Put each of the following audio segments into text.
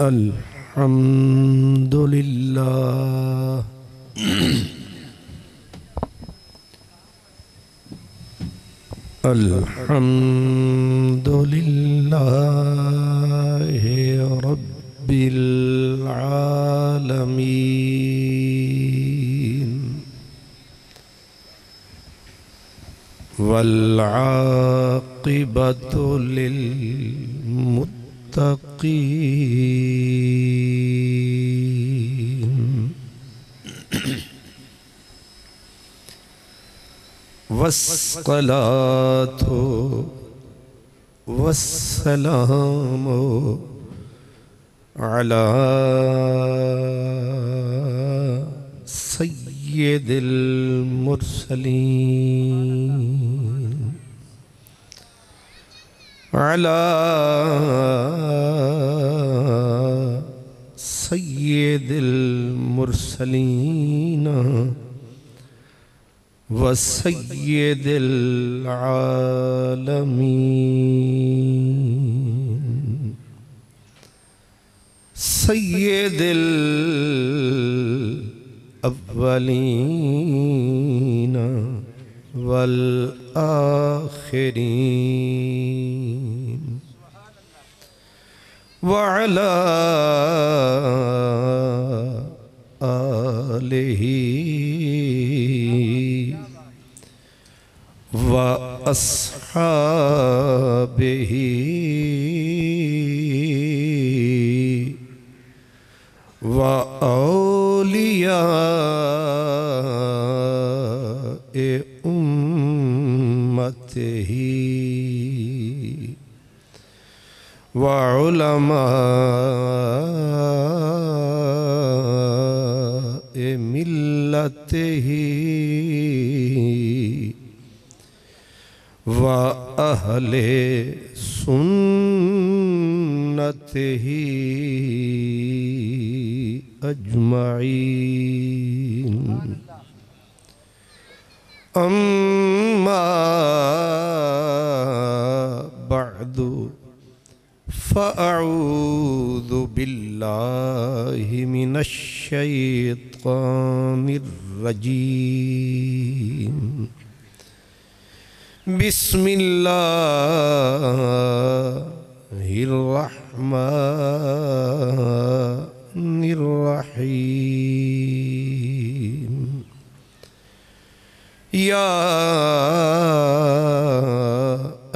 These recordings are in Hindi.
अल्हम्दुलिल्लाह अल्हम्दुलिल्लाहि रब्बिल आलमीन वल आक़िबतु लिल मुत्तक़ीन वस्सलातु वस्सलामु अला सय्यिदिल मुरसलीन अला सय्यिदिल मुरसलीन व सय्यिदिल आलमीन सय्यिदिल अव्वलीन वल आखिरीन व अला आलिही व अस्हाबिही व औलियाए उम्मतिही व उलमाए मिल्लतिही व अहले सुन्नतिही अजमईन अम्मा बअदु फ़अऊज़ु बिल्लाहि मिनश शैतानिर रजीम बिस्मिल्लाहिर्रहमानिर्रहीम या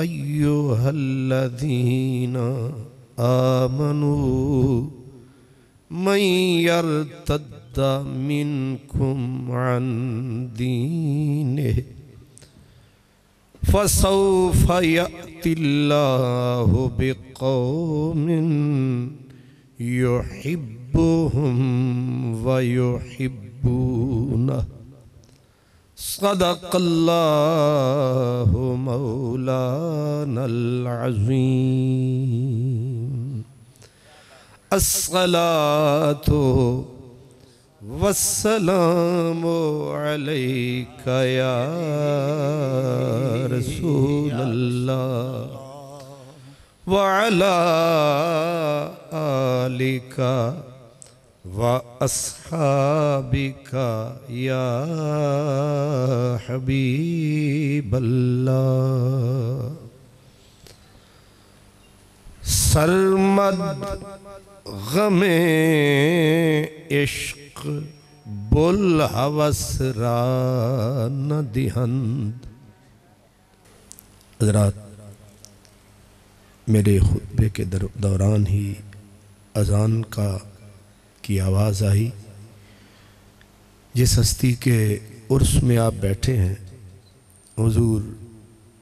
अय्युहल्लज़ीना आमनू मन यर्तद्द मिनकुम अन दीनिहि फसौफ यअतिल्लाहु बिक़ौमिन युहिब्बुहुम व युहिब्बूनहु सदक़ल्लाहु मौलानल अज़ीम अस्सलातु वस्सलामु अलैका या रसूलल्लाह व अला आलिका व अस्हाबिका या हबीबल्लाह सरमद गमे इश्क बुल हवस रा न दिहंद। हज़रात, मेरे खुतबे के दौरान ही अज़ान की आवाज़ आई। जिस हस्ती के उर्स में आप बैठे हैं, हुजूर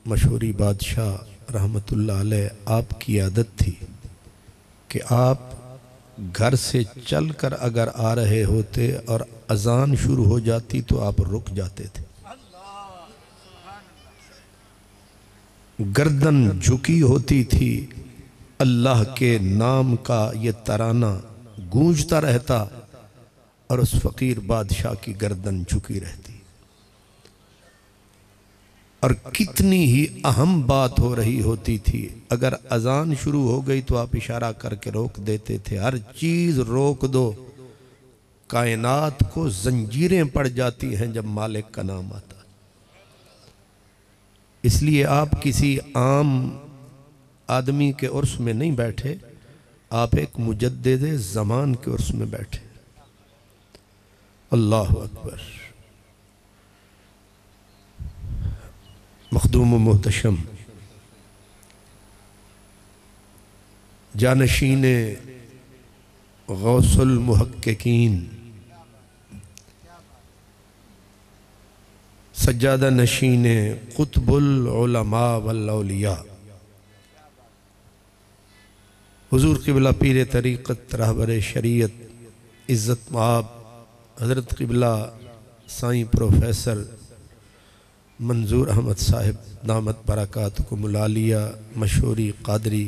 मशहूरी बादशाह रहमतुल्लाह अलैह, आपकी आदत थी कि आप घर से चलकर अगर आ रहे होते और अज़ान शुरू हो जाती तो आप रुक जाते थे। गर्दन झुकी होती थी, अल्लाह के नाम का ये तराना गूंजता रहता और उस फ़कीर बादशाह की गर्दन झुकी रहती। और कितनी ही अहम बात हो रही होती थी, अगर अजान शुरू हो गई तो आप इशारा करके रोक देते थे। हर चीज़ रोक दो, कायनात को जंजीरें पड़ जाती हैं जब मालिक का नाम आता। इसलिए आप किसी आम आदमी के उर्स में नहीं बैठे, आप एक मुजद्दिद ज़मान के उर्स में बैठे। अल्लाह अकबर। मखदूम मोहतशम, जानशीन गौसुल मुहक्किकीन, सज्जादा नशीन कुतुबुल उलमा वल औलिया, हुजूर क़िबला पीर तरीक़त रहबर शरीयत इज़्ज़त माब हज़रत क़िबला साईं प्रोफेसर मंजूर अहमद साहिब दामत बरकातुहुमुल आलिया मशहूरी क़ादरी,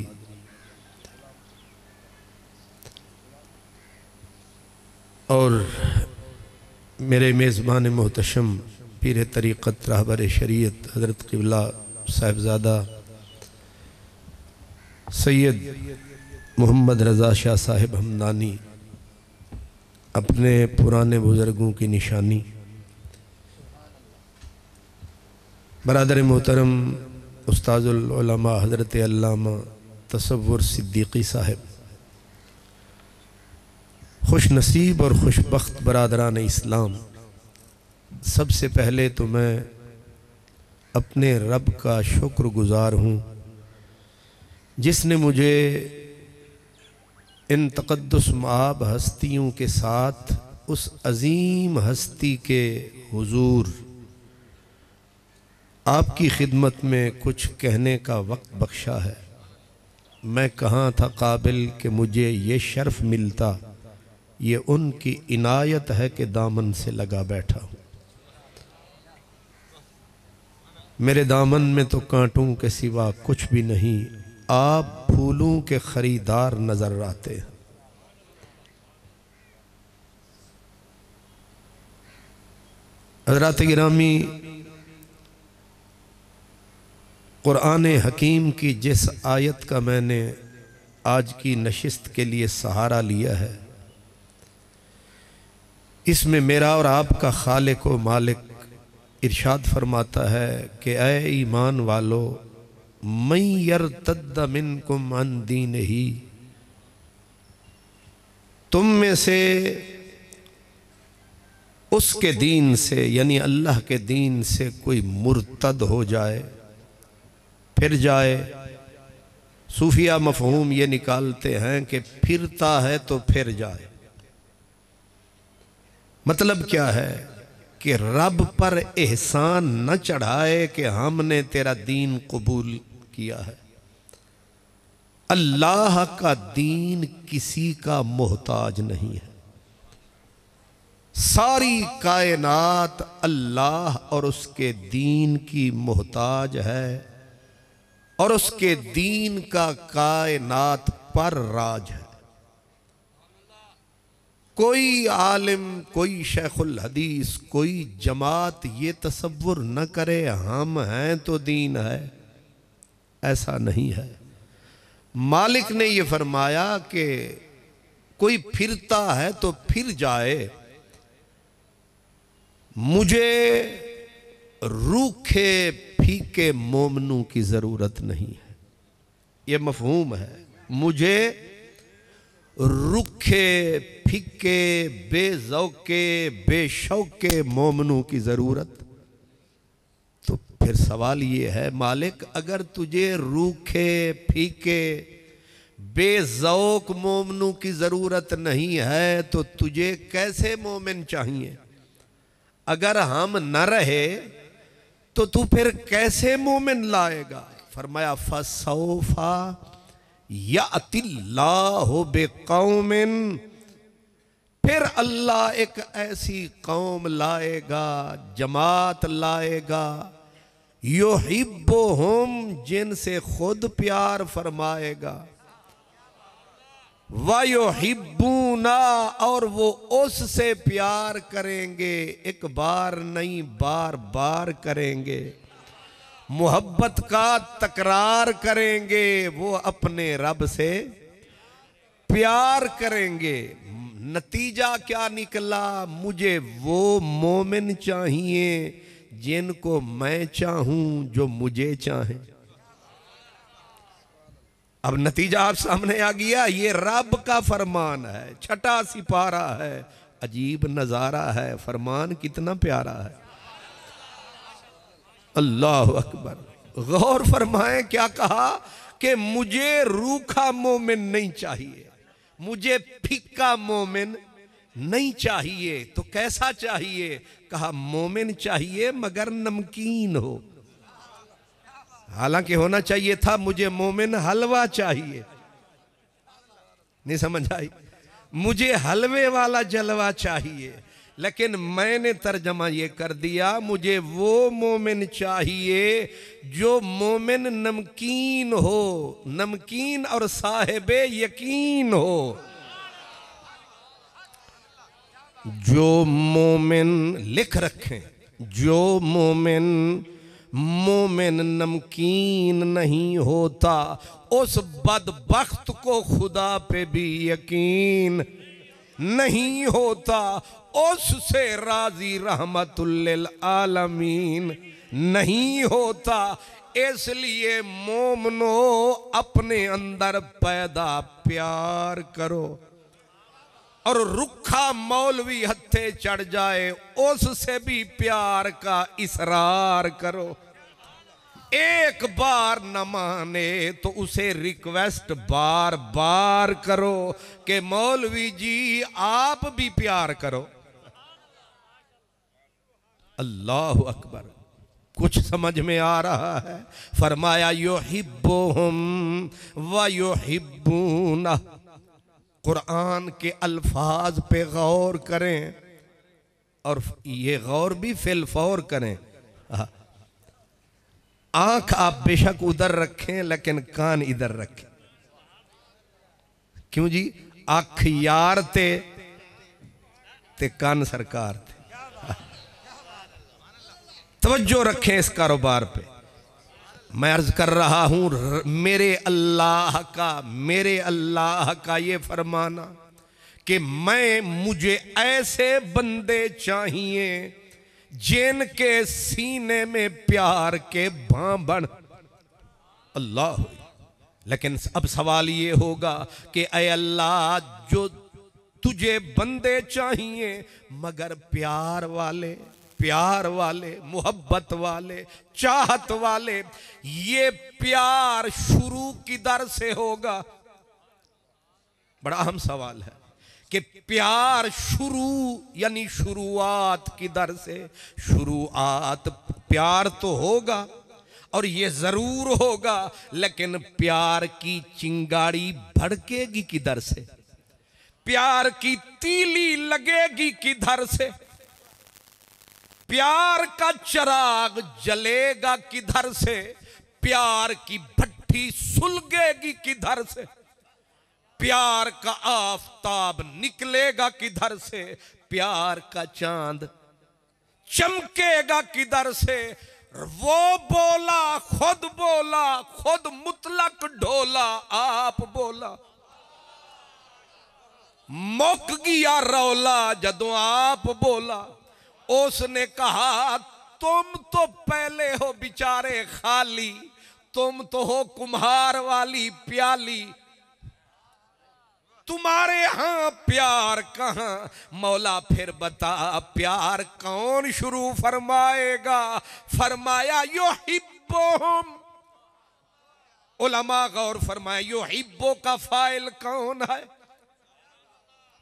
और मेरे मेज़बान मोहतशम पीर तरीक़त रहबर शरीयत हज़रत क़िबला साहिबज़ादा सैयद मोहम्मद रज़ा शाह साहिब हमदानी, अपने पुराने बुज़ुर्गों की निशानी, बरादर मोहतरम उस्ताजुल उलमा हज़रत अल्लामा तसव्वुर सिद्दीकी साहिब, खुश नसीब और खुशबख्त बरादरान इस्लाम, सबसे पहले तो मैं अपने रब का शुक्रगुज़ार हूँ जिसने मुझे इन तक़द्दुस माब हस्तियों के साथ उस अज़ीम हस्ती के हुजूर आपकी खिदमत में कुछ कहने का वक्त बख्शा है। मैं कहाँ था काबिल कि मुझे ये शर्फ मिलता, ये उनकी इनायत है कि दामन से लगा बैठा हूँ। मेरे दामन में तो कांटों के सिवा कुछ भी नहीं, आप फूलों के खरीदार नजर आते हैं। हज़रात गिरामी, कुरान हकीम की जिस आयत का मैंने आज की नशिस्त के लिए सहारा लिया है, इसमें मेरा और आपका खालिक व मालिक इरशाद फरमाता है कि ऐ ईमान वालो, मैं यरतद्द मिनकुम अन दीनिही, तुम में से उसके दीन से यानी अल्लाह के दीन से कोई मुर्तद हो जाए, फिर जाए। सूफिया मफहूम ये निकालते हैं कि फिरता है तो फिर जाए। मतलब क्या है कि रब पर एहसान न चढ़ाए कि हमने तेरा दीन कबूल किया है। अल्लाह का दीन किसी का मोहताज नहीं है। सारी कायनात अल्लाह और उसके दीन की मोहताज है और उसके दीन का कायनात पर राज है। कोई आलिम, कोई शेखुल हदीस, कोई जमात ये तसव्वुर न करे हम हैं तो दीन है, ऐसा नहीं है। मालिक ने ये फरमाया कि कोई फिरता है तो फिर जाए, मुझे रूखे फीके मोमनों की जरूरत नहीं है। ये मफहूम है। मुझे रुखे फीके बेज़ौके बेशौके मोमनों की जरूरत। तो फिर सवाल ये है, मालिक अगर तुझे रूखे फीके बेज़ौक मोमनों की जरूरत नहीं है तो तुझे कैसे मोमिन चाहिए? अगर हम न रहे तो तू फिर कैसे मोमिन लाएगा? फरमाया फसौफा यातिल्लाहु बिकौमिन, फिर अल्लाह एक ऐसी कौम लाएगा, जमात लाएगा, युहिब्बुहुम, जिनसे खुद प्यार फरमाएगा, वयुहिब्बूना, और वो उससे प्यार करेंगे। एक बार नहीं बार बार करेंगे। मोहब्बत का तकरार करेंगे, वो अपने रब से प्यार करेंगे। नतीजा क्या निकला? मुझे वो मोमिन चाहिए जिनको मैं चाहूं, जो मुझे चाहे। अब नतीजा आप सामने आ गया। ये रब का फरमान है, छठा सिपारा है, अजीब नजारा है। फरमान कितना प्यारा है। अल्लाह अकबर। गौर फरमाएं क्या कहा कि मुझे रूखा मोमिन नहीं चाहिए, मुझे फीका मोमिन नहीं चाहिए। तो कैसा चाहिए? कहा मोमिन चाहिए मगर नमकीन हो। हालांकि होना चाहिए था मुझे मोमिन हलवा चाहिए। नहीं समझ आई? मुझे हलवे वाला जलवा चाहिए। लेकिन मैंने तर्जमा ये कर दिया, मुझे वो मोमिन चाहिए जो मोमिन नमकीन हो, नमकीन और साहिबे यकीन हो। जो मोमिन, लिख रखें, जो मोमिन मोमिन नमकीन नहीं होता, उस बदबख्त को खुदा पे भी यकीन नहीं होता, उससे राजी रहमतुल्लिल आलमीन नहीं होता। इसलिए मोमनो अपने अंदर पैदा प्यार करो, और रुखा मौलवी हत्थे चढ़ जाए उससे भी प्यार का इसरार करो। एक बार न माने तो उसे रिक्वेस्ट बार बार करो कि मौलवी जी आप भी प्यार करो। अल्लाह अकबर। कुछ समझ में आ रहा है? फरमाया युहिब्बुहुम व युहिब्बूना। कुरान के अल्फाज पे गौर करें, और ये गौर भी फिल फौर करें। आंख आप बेशक उधर रखें लेकिन कान इधर रखें। क्यों जी? आंख यार ते कान सरकार थे। तवज्जो रखें इस कारोबार पे। मैं अर्ज कर रहा हूं, मेरे अल्लाह का ये फरमाना कि मुझे ऐसे बंदे चाहिए जिनके सीने में प्यार के भांबड़। अल्लाह। लेकिन अब सवाल ये होगा कि ऐ अल्लाह, जो तुझे बंदे चाहिए मगर प्यार वाले, मोहब्बत वाले, चाहत वाले, ये प्यार शुरू किधर से होगा? बड़ा अहम सवाल है कि प्यार शुरू यानी शुरुआत किधर से? शुरुआत प्यार तो होगा और ये जरूर होगा, लेकिन प्यार की चिंगारी भड़केगी किधर से? प्यार की तीली लगेगी किधर से? प्यार का चिराग जलेगा किधर से? प्यार की भट्टी सुलगेगी किधर से? प्यार का आफताब निकलेगा किधर से? प्यार का चांद चमकेगा किधर से? वो बोला, खुद मुतलक ढोला, आप बोला, मुक गया रौला जदों आप बोला। उसने कहा तुम तो पहले हो बिचारे खाली, तुम तो हो कुम्हार वाली प्याली, तुम्हारे यहां प्यार कहां? मौला फिर बता प्यार कौन शुरू फरमाएगा? फरमाया युहिब्बुहुम। उलमा गौर फरमाया युहिब्बु का फाइल कौन है?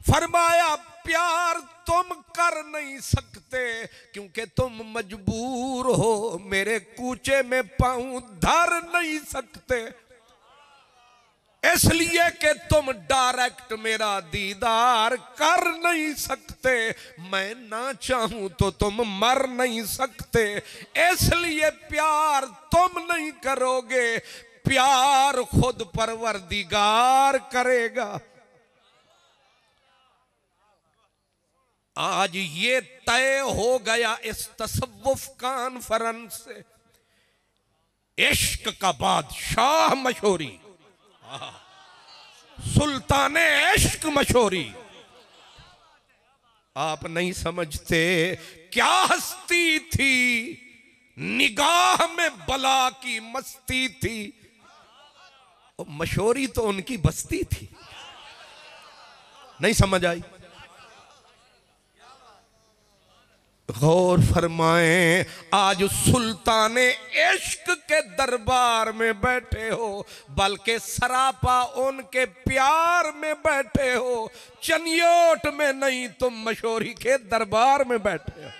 फरमाया प्यार तुम कर नहीं सकते क्योंकि तुम मजबूर हो, मेरे कूचे में पांव धर नहीं सकते, इसलिए कि तुम डायरेक्ट मेरा दीदार कर नहीं सकते। मैं ना चाहूं तो तुम मर नहीं सकते, इसलिए प्यार तुम नहीं करोगे, प्यार खुद परवरदिगार करेगा। आज ये तय हो गया इस तसव्वुफ कॉन्फ्रेंस से इश्क का बादशाह मशहूरी, सुल्तान इश्क मशहूरी। आप नहीं समझते क्या हस्ती थी, निगाह में बला की मस्ती थी। मशहूरी तो उनकी बस्ती थी, नहीं समझ आई। गौर फरमाएं, आज सुल्तान इश्क के दरबार में बैठे हो, बल्कि सरापा उनके प्यार में बैठे हो, चनियोट में नहीं, तुम मशहूरी के दरबार में बैठे हो।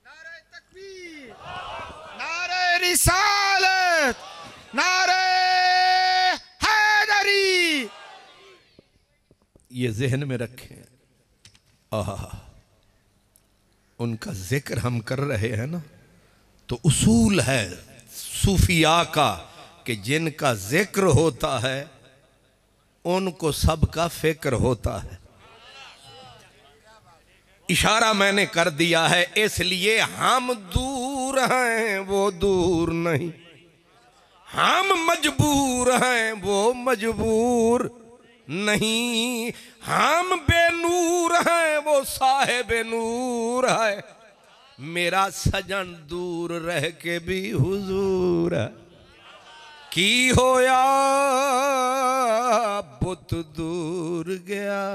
नारे तकबीर, नारे रिसालत, नारे हैदरी। ये जहन में रखें। उनका जिक्र हम कर रहे हैं ना, तो उसूल है सूफिया का कि जिनका जिक्र होता है उनको सबका फिक्र होता है। इशारा मैंने कर दिया है, इसलिए हम दूर हैं वो दूर नहीं, हम मजबूर हैं वो मजबूर नहीं, हम बेनूर हैं वो साहिब नूर है। मेरा सजन दूर रह के भी हुजूर है। की होया बुत दूर गया,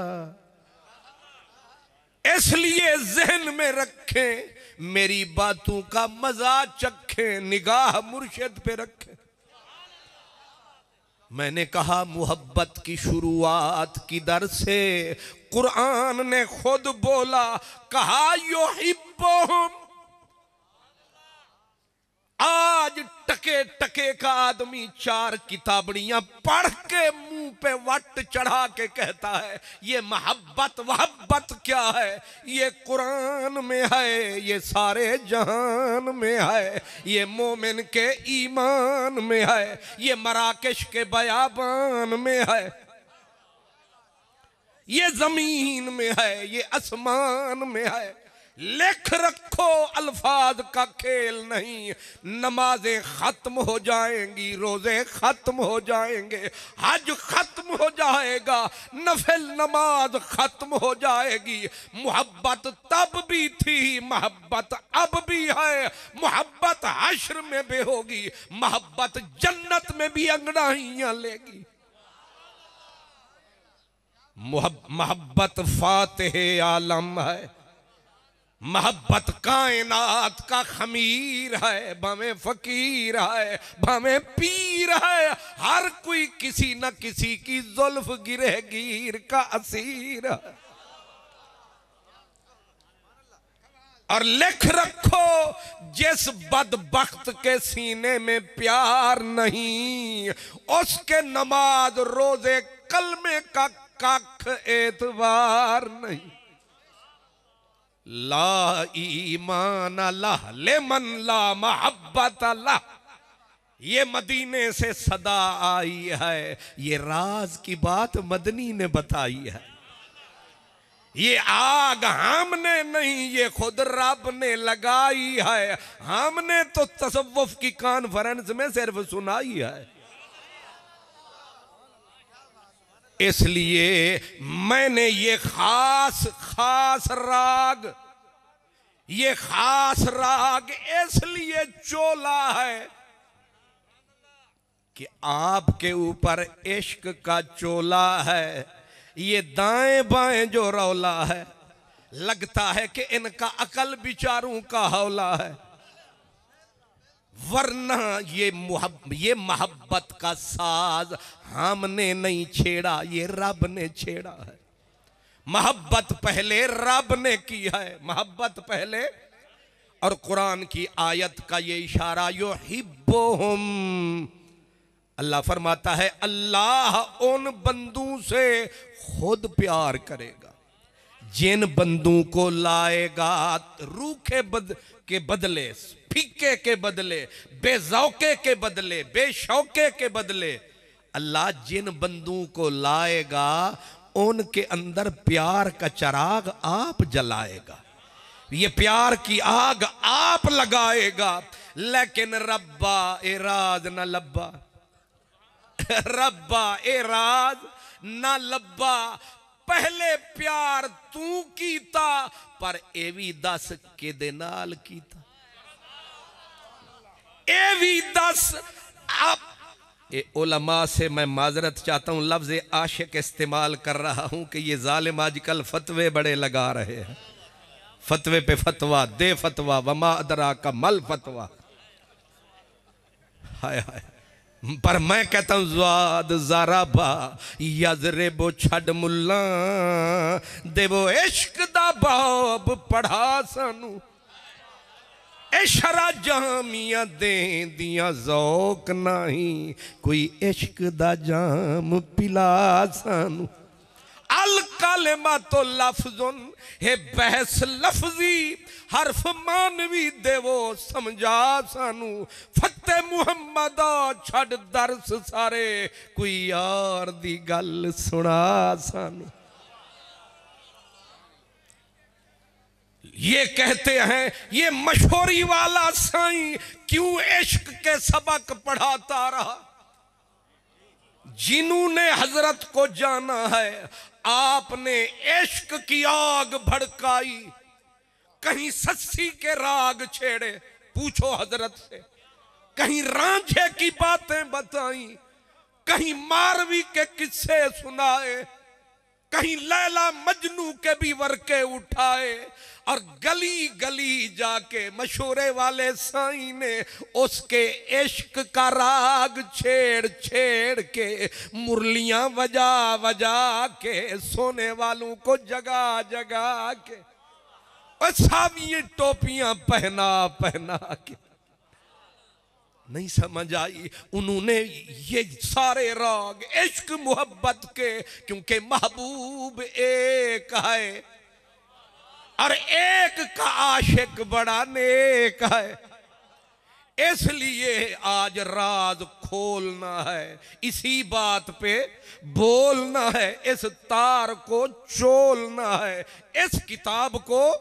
इसलिए जहन में रखें, मेरी बातों का मजा चखें, निगाह मुर्शिद पे रखें। मैंने कहा मोहब्बत की शुरुआत किधर से, कुरान ने खुद बोला, कहा युहिब्बुहुम। आज टके टके का आदमी चार किताबड़ियां पढ़ के मुंह पे वट चढ़ा के कहता है ये मोहब्बत वहब्बत क्या है, ये कुरान में है, ये सारे जहान में है, ये मोमिन के ईमान में है, ये मराकेश के बयाबान में है, ये जमीन में है, ये आसमान में है। लिख रखो अल्फाज का खेल नहीं, नमाजें खत्म हो जाएंगी, रोजे खत्म हो जाएंगे, हज खत्म हो जाएगा, नफिल नमाज खत्म हो जाएगी। मोहब्बत तब भी थी, मोहब्बत अब भी है, मोहब्बत हश्र में भी होगी, मोहब्बत जन्नत में भी अंगड़ाइयां लेगी। मोहब्बत फातिह आलम है, मोहब्बत कायनात का खमीर है, भमें फकीर है, भमें पीर है, हर कोई किसी न किसी की जुल्फ गिरहगीर का असीर है। और लिख रखो जिस बदबख्त के सीने में प्यार नहीं, उसके नमाज रोजे कलमे का कख एतबार नहीं। ला ईमान अल्लाह लेमन ला मोहब्बत अल्लाह, ये मदीने से सदा आई है, ये राज की बात मदनी ने बताई है। ये आग हमने नहीं, ये खुद रब ने लगाई है, हमने तो तसव्वुफ की कॉन्फ्रेंस में सिर्फ सुनाई है। इसलिए मैंने ये खास राग, ये खास राग इसलिए चोला है कि आपके ऊपर इश्क का चोला है। ये दाएं बाएं जो रौला है, लगता है कि इनका अकल बिचारों का हौला है, वरना ये मोहब्बत का साज हमने नहीं छेड़ा, ये रब ने छेड़ा है। मोहब्बत पहले रब ने की है, मोहब्बत पहले। और कुरान की आयत का ये इशारा, युहिब्बुहुम, अल्लाह फरमाता है अल्लाह उन बंदों से खुद प्यार करेगा जिन बंदों को लाएगा रूखे के बदले, फीके के बदले, बेजौके के बदले, बेशौके के बदले। अल्लाह जिन बंदों को लाएगा उनके अंदर प्यार का चिराग आप जलाएगा, ये प्यार की आग आप लगाएगा। लेकिन रब्बा ए राज न लब्बा, रब्बा ए राज न लब्बा। पहले प्यार तू कीता, पर ए भी दस के दे नाल कीता, ए भी दस। आप ए उलमा से मैं माजरत चाहता हूं, लफ्ज़ आशिक इस्तेमाल कर रहा हूं कि ये जालिम आजकल फतवे बड़े लगा रहे हैं, फतवे पे फतवा, दे फतवा, वमा अदरा का मल फतवा। हाय हाय। पर मैं कहता हूं ज़ाद ज़ाराबा यजरे बो छड़ मुल्ला, देवो इश्क दा बाब पढ़ा सानू, इशरा जामिया दे दिया ज़ौक नहीं, कोई इश्क दा जाम पिला सानू। अल कलमा तो लफ्जुन है बहस लफ्जी, हरफ मानवी देवो समझा सानू। फते मुहम्मदा छड़ दरस सारे, कोई यार दी गल सुना सानू। ये कहते हैं ये मशहूरी वाला साईं क्यों इश्क के सबक पढ़ाता रहा। जिन्होंने हजरत को जाना है, आपने इश्क की आग भड़काई, कहीं सस्सी के राग छेड़े, पूछो हजरत से, कहीं रांझे की बातें बताई, कहीं मारवी के किस्से सुनाए, कहीं लैला मजनू के भी वर्के उठाए, और गली गली जाके मशहूरे वाले साईं ने उसके इश्क का राग छेड़ छेड़ के, मुरलियां बजा बजा के, सोने वालों को जगा जगा के, और सब ये टोपियां पहना पहना के। नहीं समझ आई उन्होंने ये सारे राग इश्क मोहब्बत के, क्योंकि महबूब एक है और एक का आशिक बड़ा नेक है, इसलिए आज राज खोलना है, इसी बात पे बोलना है, इस तार को चोलना है, इस किताब को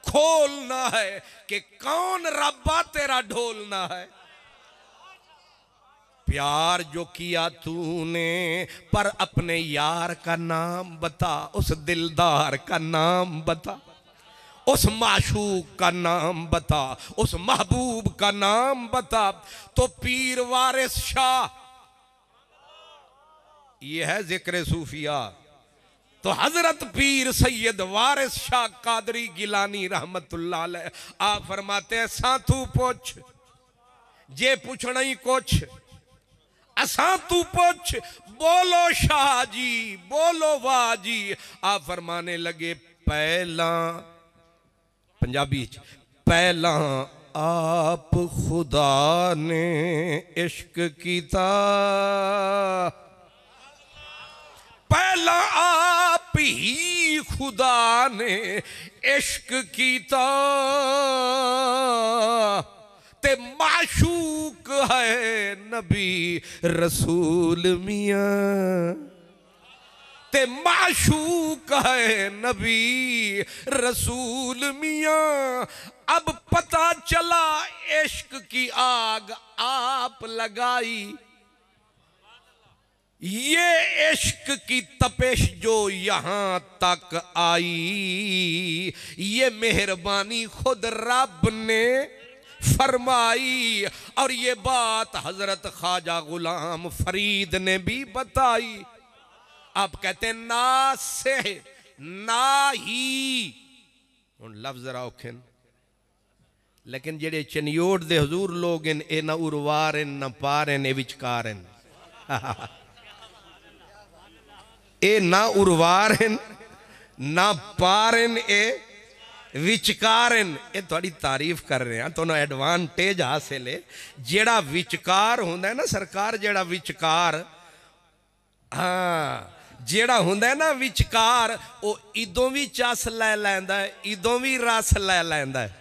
खोलना है कि कौन रब्बा तेरा ढोलना है। प्यार जो किया तूने, पर अपने यार का नाम बता, उस दिलदार का नाम बता, उस माशूक का नाम बता, उस महबूब का नाम बता। तो पीर वारिस शाह, यह है जिक्र सूफिया, तो हजरत पीर सैयद वारिस शाह कादरी गिलानी रहमतुल्लाह अलैह आप फरमाते हैं, साथू पूछ जे पूछना ही कुछ, असा तू पूछ, बोलो शाह जी बोलो वाह जी। आप फरमाने लगे, पहला पंजाबी पहला आप खुदा ने इश्क कीता, पहला आप ही खुदा ने इश्क कीता, ते माशूक है नबी रसूल मियां, ते माशूक है नबी रसूल मियां। अब पता चला इश्क की आग आप लगाई, ये इश्क की तपिश जो यहां तक आई, ये मेहरबानी खुद रब ने फरमाई। और ये बात हजरत ख्वाजा गुलाम फरीद ने भी बताई। आप कहते ना से ना ही, लफ्ज रखे, लेकिन जेडे चनियोड़ दे हजूर लोग ए ना उर्वार ना पार ए विचकार ए ना उर्वार ना पार ए विचकारन। ये थोड़ी तारीफ कर रहे हैं, तो एडवांटेज हासिल है। जेड़ा विचकार होंदा है ना सरकार, जेड़ा विचकार, हाँ जेड़ा होंदा है ना विचकार, वो इदों भी चस लै लैंदा है, इदों भी रस लै लैंदा है,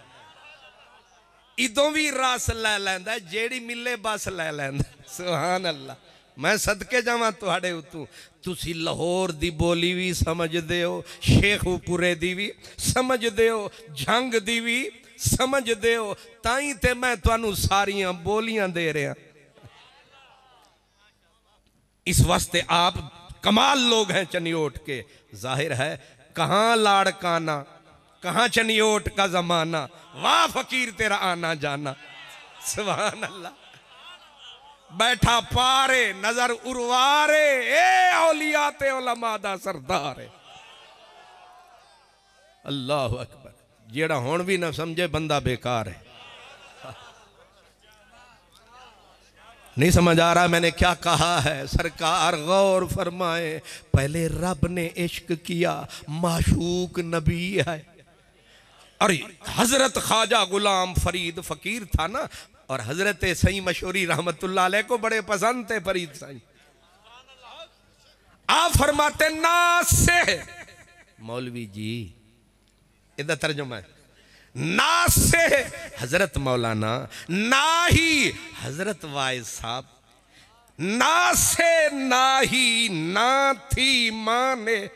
इदों भी रस लै लैंदा है, जेड़ी मिले बस लै लैंदा। सुभान अल्लाह। मैं सदके जावां तुहाडे उतों तुसी लाहौर दी बोली भी समझदे हो, शेखपुरे दी भी समझदे हो, झंग दी भी समझदे हो, ताई ते मैं तुहानू सारियां बोलियां दे रहा। इस वास्ते आप कमाल लोग हैं चनियोट के। जाहिर है कहाँ लाड़काना, कहाँ चनियोट का जमाना, वाह फकीर तेरा आना जाना। सुभान अल्लाह। बैठा पारे नजर उर्वारे, ए औलिया ते उलमा दा सरदार है। अल्लाह अकबर। जेड़ा हुण भी ना समझे बंदा बेकार है। नहीं समझ आ रहा मैंने क्या कहा है? सरकार गौर फरमाए, पहले रब ने इश्क किया, माशूक नबी है। और हजरत ख्वाजा गुलाम फरीद फकीर था ना, और हजरत सई मशहूरी रहमतुल्लाह अलैह को बड़े पसंद थे फरीद साईं। आप फरमाते ना से, मौलवी जी इधर तर्जुमा है, ना से हजरत मौलाना, ना ही हजरत वाइज साहब, ना से ना ही ना थी माने।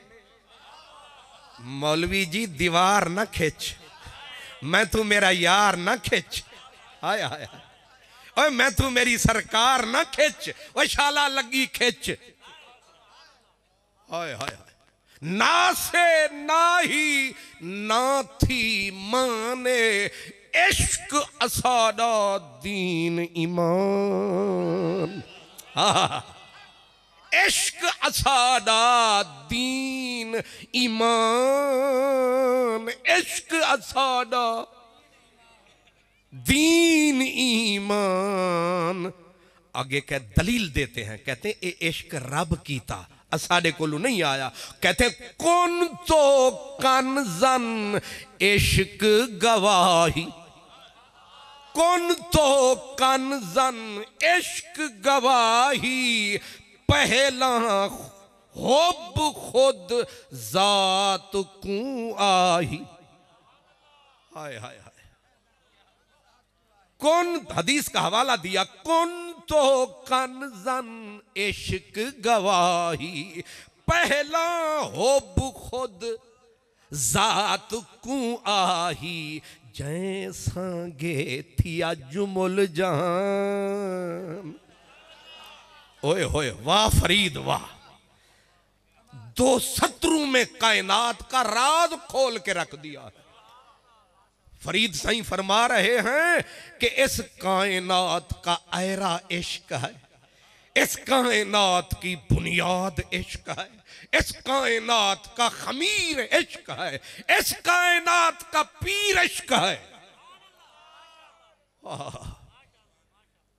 मौलवी जी दीवार ना खिंच, मैं तू मेरा यार ना खिंच, हाय हाय हाय, मैं तू मेरी सरकार ना खिंच, वो शाला लगी खिंच, हाय हाय हाय। ना से ना ही ना थी माने, इश्क असादा दीन ईमान। इश्क असादा दीन ईमान, इश्क असादा दीन ईमान। आगे क्या दलील देते हैं, कहते हैं ये इश्क रब कीता, असाडे कोलू नहीं आया। कहते कौन तो कनजन इश्क गवाही, कौन तो कनजन इश्क गवाही, पहला हुब खुद जात को आही। हाय हाय हाय। कौन, हदीस का हवाला दिया, कौन तो कनजन इश्क गवाही, पहला हुब खुद जात को आही, जैसा गे थिया जुमुल जहान। ओए होए वाह फरीद वाह। दो शत्रु में कायनात का राज खोल के रख दिया है। फरीद साईं फरमा रहे हैं कि इस कायनात का आयरा इश्क है, इस कायनात की बुनियाद इश्क है, इस कायनात का खमीर इश्क है, इस कायनात का पीर इश्क है।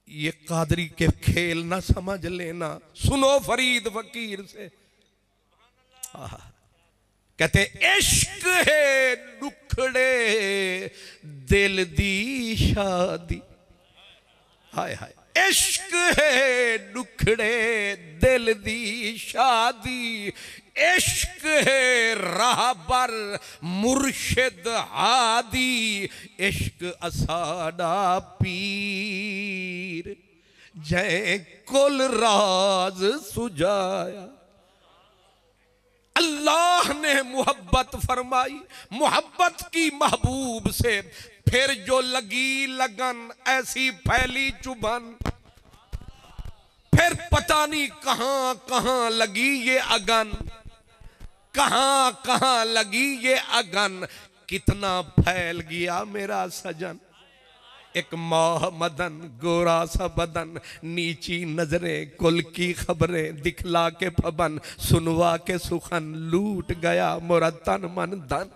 ये कादरी के खेल ना समझ लेना, सुनो फरीद फकीर से। कहते इश्क है दुखड़े दिल दी शादी, हाय हाय। इश्क है दुखड़े दिल दी शादी, इश्क है राहबर मुर्शिद हादी, इश्क असाडा पीर, जय कुल राज सुजाया। अल्लाह ने मोहब्बत फरमाई, मोहब्बत की महबूब से, फिर जो लगी लगन ऐसी फैली चुभन, फिर पता नहीं कहां कहां लगी ये अगन, कहां कहां लगी ये अगन, कितना फैल गया मेरा सजन। एक माह मदन गोरा सा बदन, नीची नजरें कुल की खबरें, दिखला के फबन सुनवा के सुखन, लूट गया मोरा तन मन धन।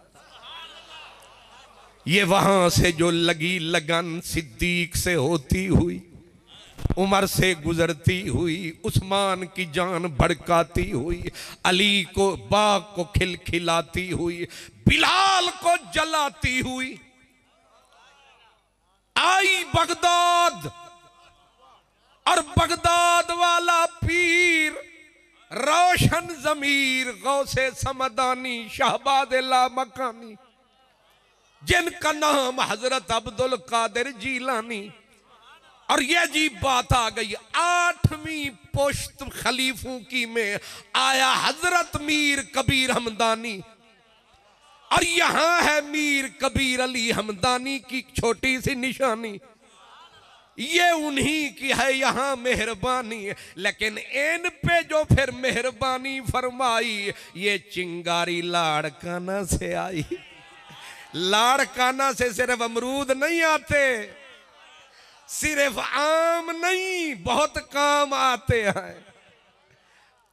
ये वहां से जो लगी लगन, सिद्दीक से होती हुई, उमर से गुजरती हुई, उस्मान की जान भड़काती हुई, अली को बाग को खिलखिलाती हुई, बिलाल को जलाती हुई, आई बगदाद। और बगदाद वाला पीर रोशन जमीर गौसे समदानी शहबाद ला मकानी, जिनका नाम हजरत अब्दुल कादिर जीलानी, और ये अजीब बात आ गई, 8वीं पोश्त खलीफों की में आया हजरत मीर कबीर हमदानी, और यहां है मीर कबीर अली हमदानी की छोटी सी निशानी। ये उन्हीं की है यहां मेहरबानी, लेकिन इन पे जो फिर मेहरबानी फरमाई, ये चिंगारी लाड़काना से आई। लाड़काना से सिर्फ अमरूद नहीं आते, सिर्फ आम नहीं, बहुत काम आते हैं।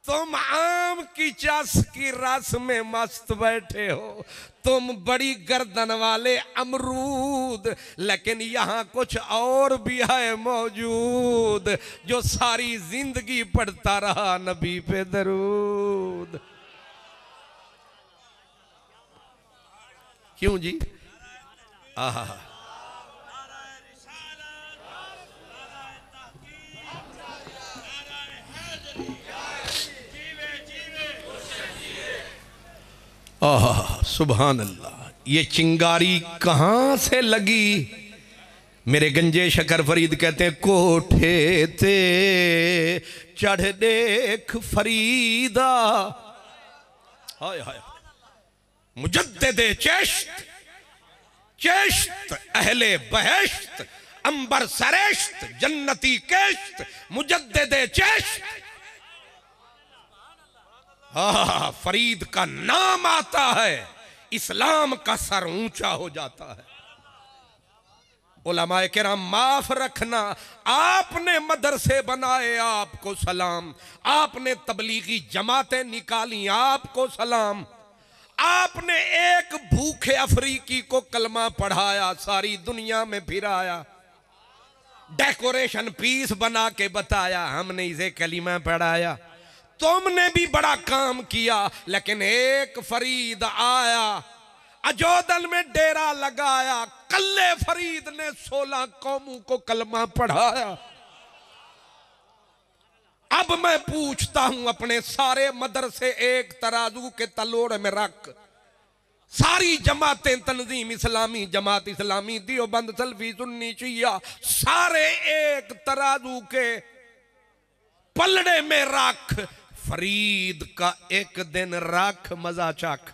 तुम आम की चस की रस में मस्त बैठे हो, तुम बड़ी गर्दन वाले अमरूद, लेकिन यहां कुछ और भी है मौजूद, जो सारी जिंदगी पढ़ता रहा नबी पे दरूद। क्यों जी? आहा, सुभान अल्लाह। ये चिंगारी कहां से लगी? मेरे गंजे शकर फरीद कहते हैं, कोठे ते चढ़ देख फरीदा, हाय हाय, मुजद्दिदे चिश्त, चिश्त अहले बहश्त, अंबर सरेश्त, जन्नती केश्त, मुजद्दिदे चिश्त। फरीद का नाम आता है, इस्लाम का सर ऊंचा हो जाता है। उलमाए किराम माफ रखना, आपने मदरसे बनाए आपको सलाम, आपने तबलीगी जमातें निकाली आपको सलाम, आपने एक भूखे अफ्रीकी को कलमा पढ़ाया, सारी दुनिया में फिराया, डेकोरेशन पीस बना के बताया, हमने इसे कलीमा पढ़ाया। तुमने भी बड़ा काम किया, लेकिन एक फरीद आया, अजोदन में डेरा लगाया, कल्ले फरीद ने 16 कौमों को कलमा पढ़ाया। अब मैं पूछता हूं अपने सारे मदरसे एक तराजू के तलोड़ में रख, सारी जमातें, तंजीम इस्लामी, जमात इस्लामी, देवबंद, सलफी, सुन्नी, शिया, सारे एक तराजू के पलड़े में रख, फरीद का एक दिन रख, मजा चख,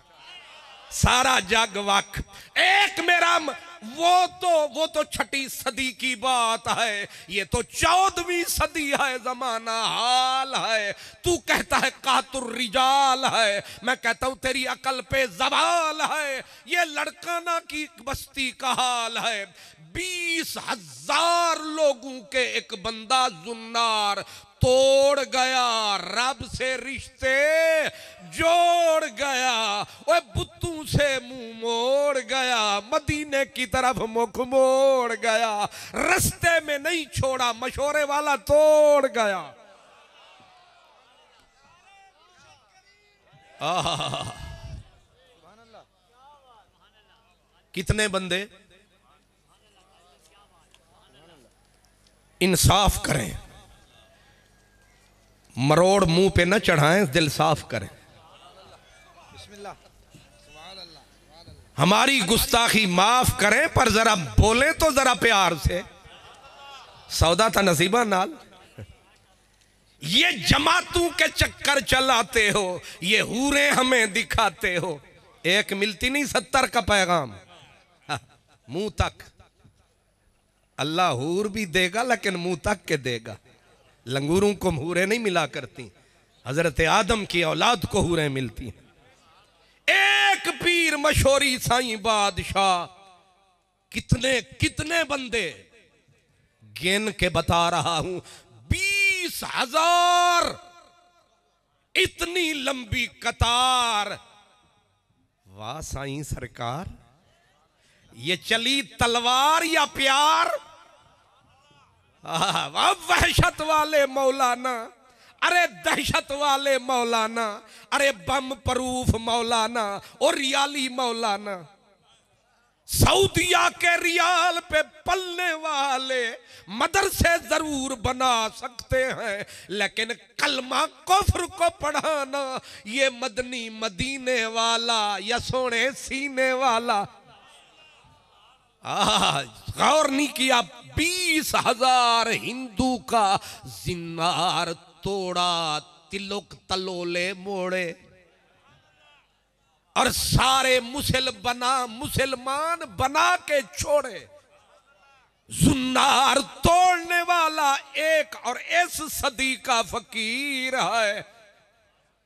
सारा जग वख। एक मेरा वो तो 6ठी सदी की बात है, ये तो 14वीं सदी है, जमाना हाल है। तू कहता है कातुर रिजाल है, मैं कहता हूं तेरी अकल पे जवाल है। ये लड़काना की बस्ती का हाल है, 20,000 लोगों के एक बंदा जुन्नार तोड़ गया, रब से रिश्ते जोड़ गया, ओए बुत्तू से मुंह मोड़ गया, मदीने की तरफ मुख मोड़ गया, रास्ते में नहीं छोड़ा, मशोरे वाला तोड़ गया। कितने बंदे इंसाफ करें, मरोड़ मुंह पे न चढ़ाएं, दिल साफ करें। हमारी गुस्ताखी माफ करें, पर जरा बोलें तो जरा प्यार से, सौदा था नसीबा नाल। ये जमातों के चक्कर चलाते हो, ये हूरें हमें दिखाते हो, एक मिलती नहीं 70 का पैगाम, मुंह तक। अल्लाह हूर भी देगा, लेकिन मुंह तक के देगा। लंगूरों को हूरें नहीं मिला करती, हजरत आदम की औलाद को हूरें मिलती हैं। एक पीर मशहूरी साईं बादशाह, कितने कितने बंदे गिन के बता रहा हूं, 20,000, इतनी लंबी कतार। वाह साईं सरकार, ये चली तलवार या प्यार? वाह वहशत वाले मौलाना, अरे दहशत वाले मौलाना, अरे बम प्रूफ मौलाना और रियाली मौलाना। सऊदिया के रियाल पे पलने वाले मदरसे जरूर बना सकते हैं, लेकिन कलमा कुफ्र को पढ़ाना ये मदनी, मदीने वाला या सोने सीने वाला। गौर नहीं किया, 20,000 हिंदू का जिन्नार तोड़ा, तिलक तलोले मोड़े, और सारे मुसलमान बना के छोड़े। जुन्नार तोड़ने वाला एक और इस सदी का फकीर है,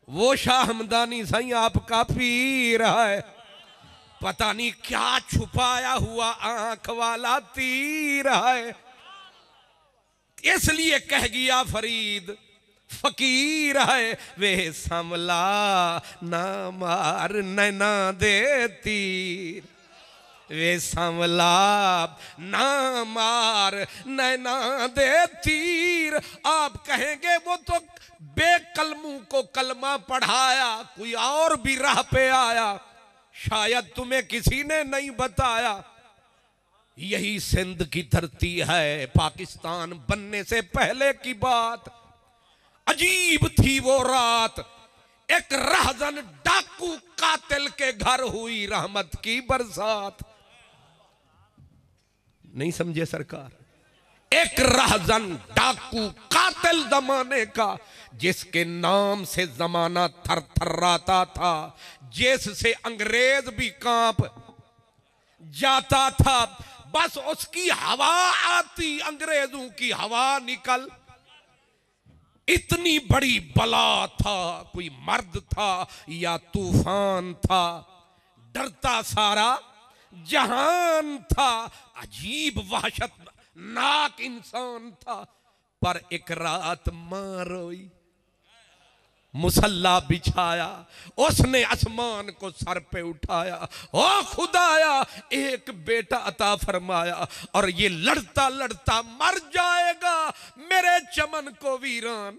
वो शाह हमदानी सही आपका पीर है। पता नहीं क्या छुपाया हुआ आंख वाला तीर है, इसलिए कह गया फरीद फकीर है, वे समला ना मार नैना दे तीर, वे समला ना मार नैना दे तीर। आप कहेंगे वो तो बेकलमों को कलमा पढ़ाया, कोई और भी राह पे आया, शायद तुम्हें किसी ने नहीं बताया। यही सिंध की धरती है, पाकिस्तान बनने से पहले की बात। अजीब थी वो रात, एक रहजन डाकू कातिल के घर हुई रहमत की बरसात। नहीं समझे सरकार? एक रहजन डाकू कातिल जमाने का, जिसके नाम से जमाना थर थर्राता था, जिससे अंग्रेज भी कांप जाता था। बस उसकी हवा आती, अंग्रेजों की हवा निकल। इतनी बड़ी बला था, कोई मर्द था या तूफान था, डरता सारा जहान था। अजीब वहशतनाक इंसान था। पर एक रात मां रोई, मुसल्ला बिछाया, उसने आसमान को सर पे उठाया, ओ खुदाया एक बेटा अता फरमाया, और ये लड़ता लड़ता मर जाएगा, मेरे चमन को वीरान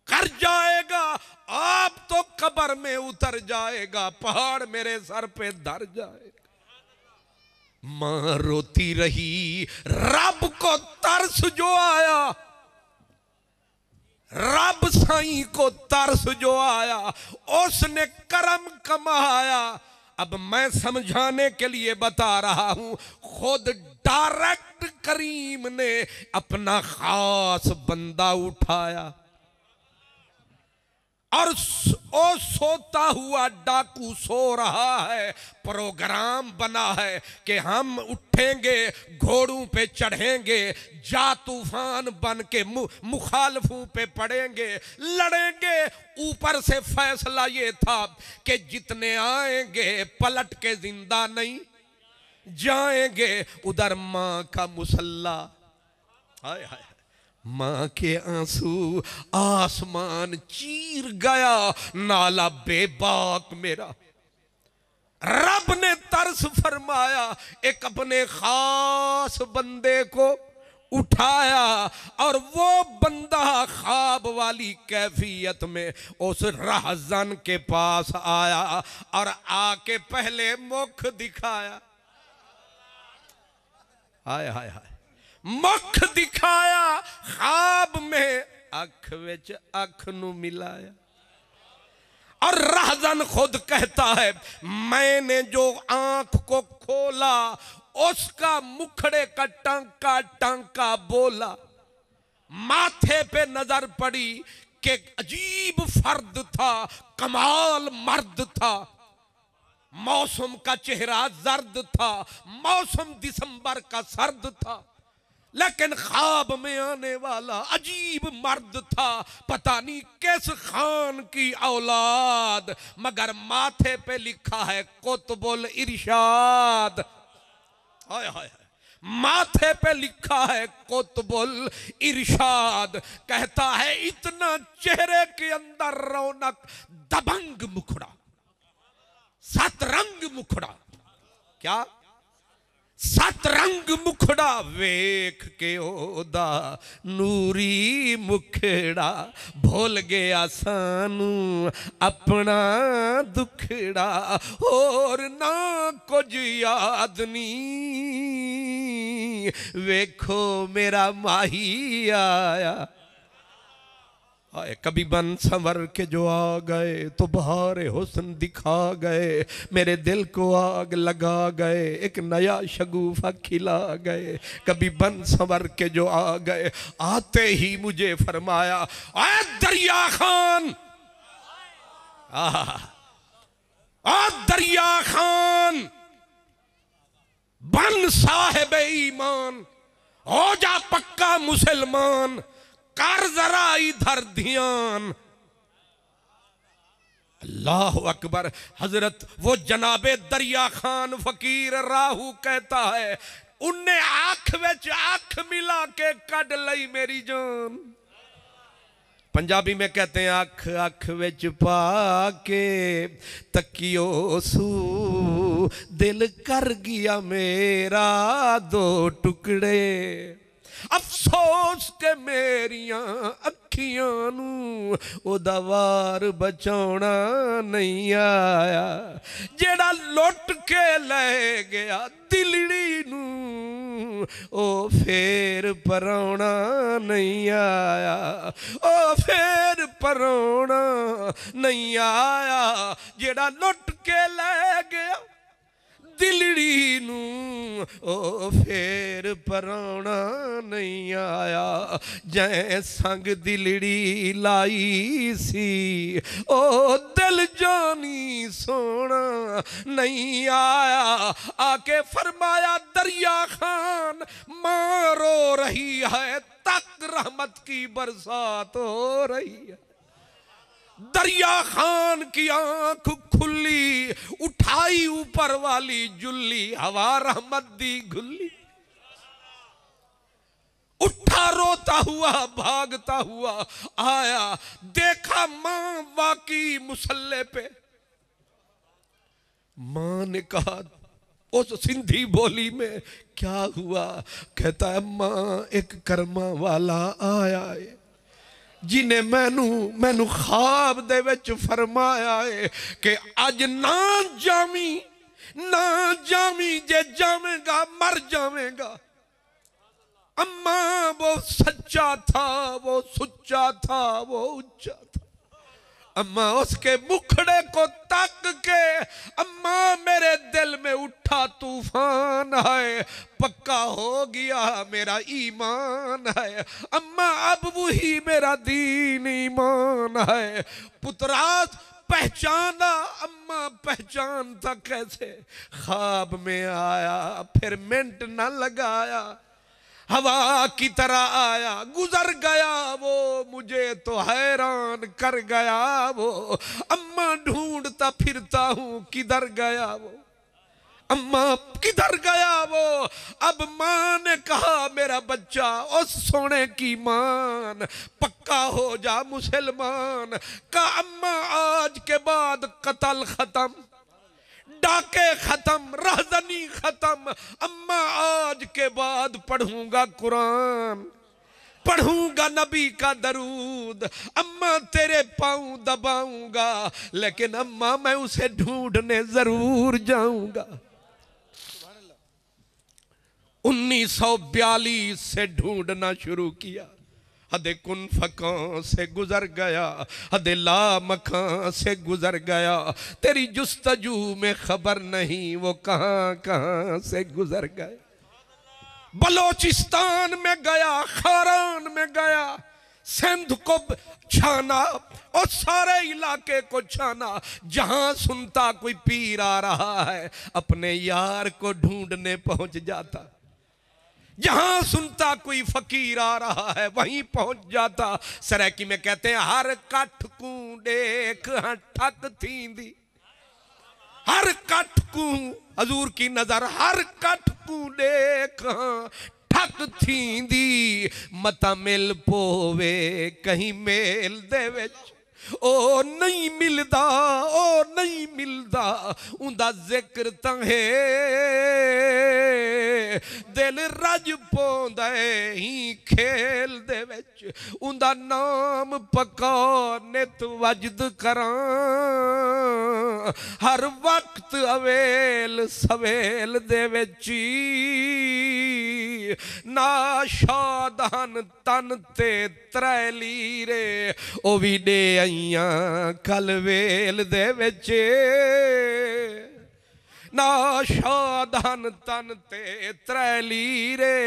कर जाएगा। आप तो कब्र में उतर जाएगा, पहाड़ मेरे सर पे धर जाएगा। मां रोती रही, रब को तरस जो आया, रब साईं को तरस जो आया, उसने करम कमाया। अब मैं समझाने के लिए बता रहा हूं, खुद डायरेक्ट करीम ने अपना खास बंदा उठाया, और ओ सोता हुआ डाकू सो रहा है। प्रोग्राम बना है कि हम उठेंगे, घोड़ों पे चढ़ेंगे, जा तूफान बन के मुखालफों पे पड़ेंगे, लड़ेंगे। ऊपर से फैसला ये था कि जितने आएंगे पलट के जिंदा नहीं जाएंगे। उधर मां का मुसल्ला, हाय हाय, मां के आंसू आसमान चीर गया, नाला बेबाक मेरा। रब ने तरस फरमाया, एक अपने खास बंदे को उठाया, और वो बंदा ख्वाब वाली कैफियत में उस रहजन के पास आया, और आके पहले मुख दिखाया। हाय हाय हाय, मुख दिखाया, ख्वाब में अख विच अख नू मिलाया। और रहजन खुद कहता है, मैंने जो आंख को खोला, उसका मुखड़े का टांका टांका बोला। माथे पे नजर पड़ी कि अजीब फर्द था, कमाल मर्द था। मौसम का चेहरा जर्द था, मौसम दिसंबर का सर्द था, लेकिन ख्वाब में आने वाला अजीब मर्द था। पता नहीं किस खान की औलाद, मगर माथे पे लिखा है कुतुबुल इरशाद। हाय हाय, माथे पे लिखा है कुतुबुल इरशाद। कहता है इतना चेहरे के अंदर रौनक, दबंग मुखड़ा, सतरंग मुखड़ा। क्या सतरंग मुखड़ा, वेख के ओदा नूरी मुखड़ा, भूल गया सानू अपना दुखड़ा, और ना कुछ याद नहीं, वेखो मेरा माही आया। हाय कभी बन संवर के जो आ गए तो बहार हुस्न दिखा गए, मेरे दिल को आग लगा गए, एक नया शगुफा खिला गए। कभी बन संवर के जो आ गए, आते ही मुझे फरमाया ऐ दरिया खान, आ दरिया खान बन साहिब ईमान, हो जा पक्का मुसलमान, कर जरा इधर ध्यान। अल्लाह अकबर। हजरत वो जनाबे दरिया खान फकीर राहू कहता है, उन्हें आंख विच आंख मिला के कड लई मेरी जान। पंजाबी में कहते हैं अख अख विच पाके तकियो सू, दिल कर गया मेरा दो टुकड़े। अफसोस के मेरिया अखियां नू ओदा वार बचाउणा नहीं आया, जेड़ा लुट के ले गया दिलड़ी नू ओ फेर परौना नहीं आया, ओ फेर परौना नहीं आया। जेड़ा लुट के ले गया दिलड़ी नू ओ फेर परौना नहीं आया। जै संग दिलड़ी लाई सी ओ दिल जानी सोना नहीं आया। आके फरमाया दरिया खान मां रो रही है, तक रहमत की बरसात हो रही है। दरिया खान की आंख खुली, उठाई ऊपर वाली जुल्ली, हवा रहमत दी गुल्ली। उठा रोता हुआ भागता हुआ आया, देखा मां वाकई मुसल्ले पे। मां ने कहा उस सिंधी बोली में, क्या हुआ? कहता है मां एक कर्मा वाला आया है, जिन्हें मैनू ख्वाब दे विच फरमाया है कि अज ना जामी जे जावेगा मर जावेगा। अम्मा वो सच्चा था, वो सुच्चा था, वो ऊंचा था। अम्मा उसके मुखड़े को तक के, अम्मा मेरे दिल में उठा तूफान है, पक्का हो गया मेरा ईमान है। अम्मा अब वही मेरा दीन ईमान है। पुत्रास पहचाना, अम्मा पहचानता कैसे? ख्वाब में आया, फिर मिनट न लगाया, हवा की तरह आया, गुजर गया वो, मुझे तो हैरान कर गया वो। अम्मा ढूंढता फिरता हूं किधर गया वो, अम्मा किधर गया वो। अब मां ने कहा मेरा बच्चा उस सोने की मान, पक्का हो जा मुसलमान का। अम्मा आज के बाद कत्ल खत्म, डाके खत्म, रहजनी खत्म। अम्मा आज के बाद पढ़ूंगा कुरान, पढ़ूंगा नबी का दरूद, अम्मा तेरे पांव दबाऊंगा, लेकिन अम्मा मैं उसे ढूंढने जरूर जाऊंगा। 1942 से ढूंढना शुरू किया। हदे कुन फकां से गुजर गया, हदे ला मखां से गुजर गया। तेरी जुस्तजू में खबर नहीं वो कहां कहां से गुजर गए। बलोचिस्तान में गया, खारान में गया, सिंध को छाना और सारे इलाके को छाना। जहां सुनता कोई पीर आ रहा है, अपने यार को ढूंढने पहुंच जाता। जहां सुनता कोई फकीर आ रहा है, वहीं पहुंच जाता। सरायकी में कहते हैं हर कठ को देख ठक थींदी, हर कठ को हजूर की नजर, हर कठ को देख ठक थींदी। मता मिल पोवे कहीं मेल दे विच, ओ नहीं मिलदा, ओ नहीं मिलदा उंदा जिक्र तहे दिल रज पौंदा ही खेल दे विच उंदा नाम पका नित वजद करां हर वक्त अवेल सवेल दे विच ना शादान तन ते त्रैली रे ओ भी दे आईयां कल वेल दे विच ना शादान तन ते त्रैली रे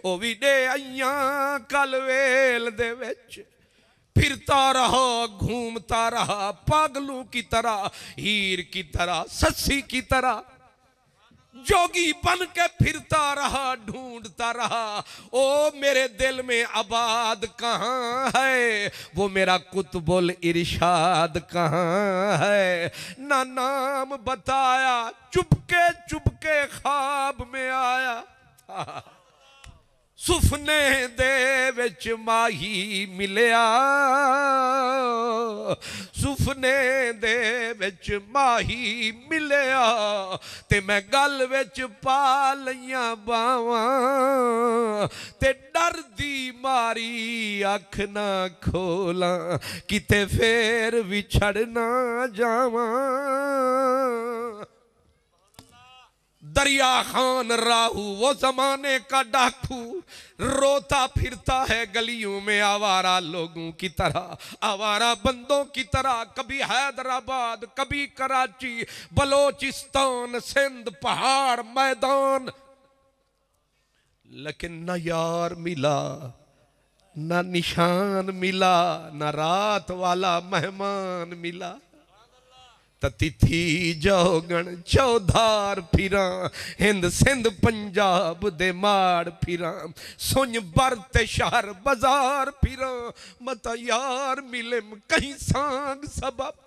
ओ भी दे आईयां कल वेल दे विच फिरता रहा घूमता रहा पागलों की तरह हीर की तरह सस्सी की तरह जोगी बन के फिरता रहा ढूंढता रहा ओ मेरे दिल में आबाद कहाँ है वो मेरा कुतुबुल इरशाद कहाँ है ना नाम बताया चुपके चुपके ख्वाब में आया सुफने दे विच माही मिलिया सुफने दे विच माही मिलिया ते मैं गल विच पा लईयां बावां ते डर दी मारी अख ना खोला किते फेर विछड़ ना जावां दरिया खान राहू वो जमाने का डाकू रोता फिरता है गलियों में आवारा लोगों की तरह आवारा बंदों की तरह कभी हैदराबाद कभी कराची बलोचिस्तान सिंध पहाड़ मैदान लेकिन न यार मिला न निशान मिला न रात वाला मेहमान मिला तिथि जोगण चौधार फिरा हिंद सिंध पंजाब दे माड़ फिरा सुन बरते शहर बाजार फिरा मत यार मिले कहीं सांग सबब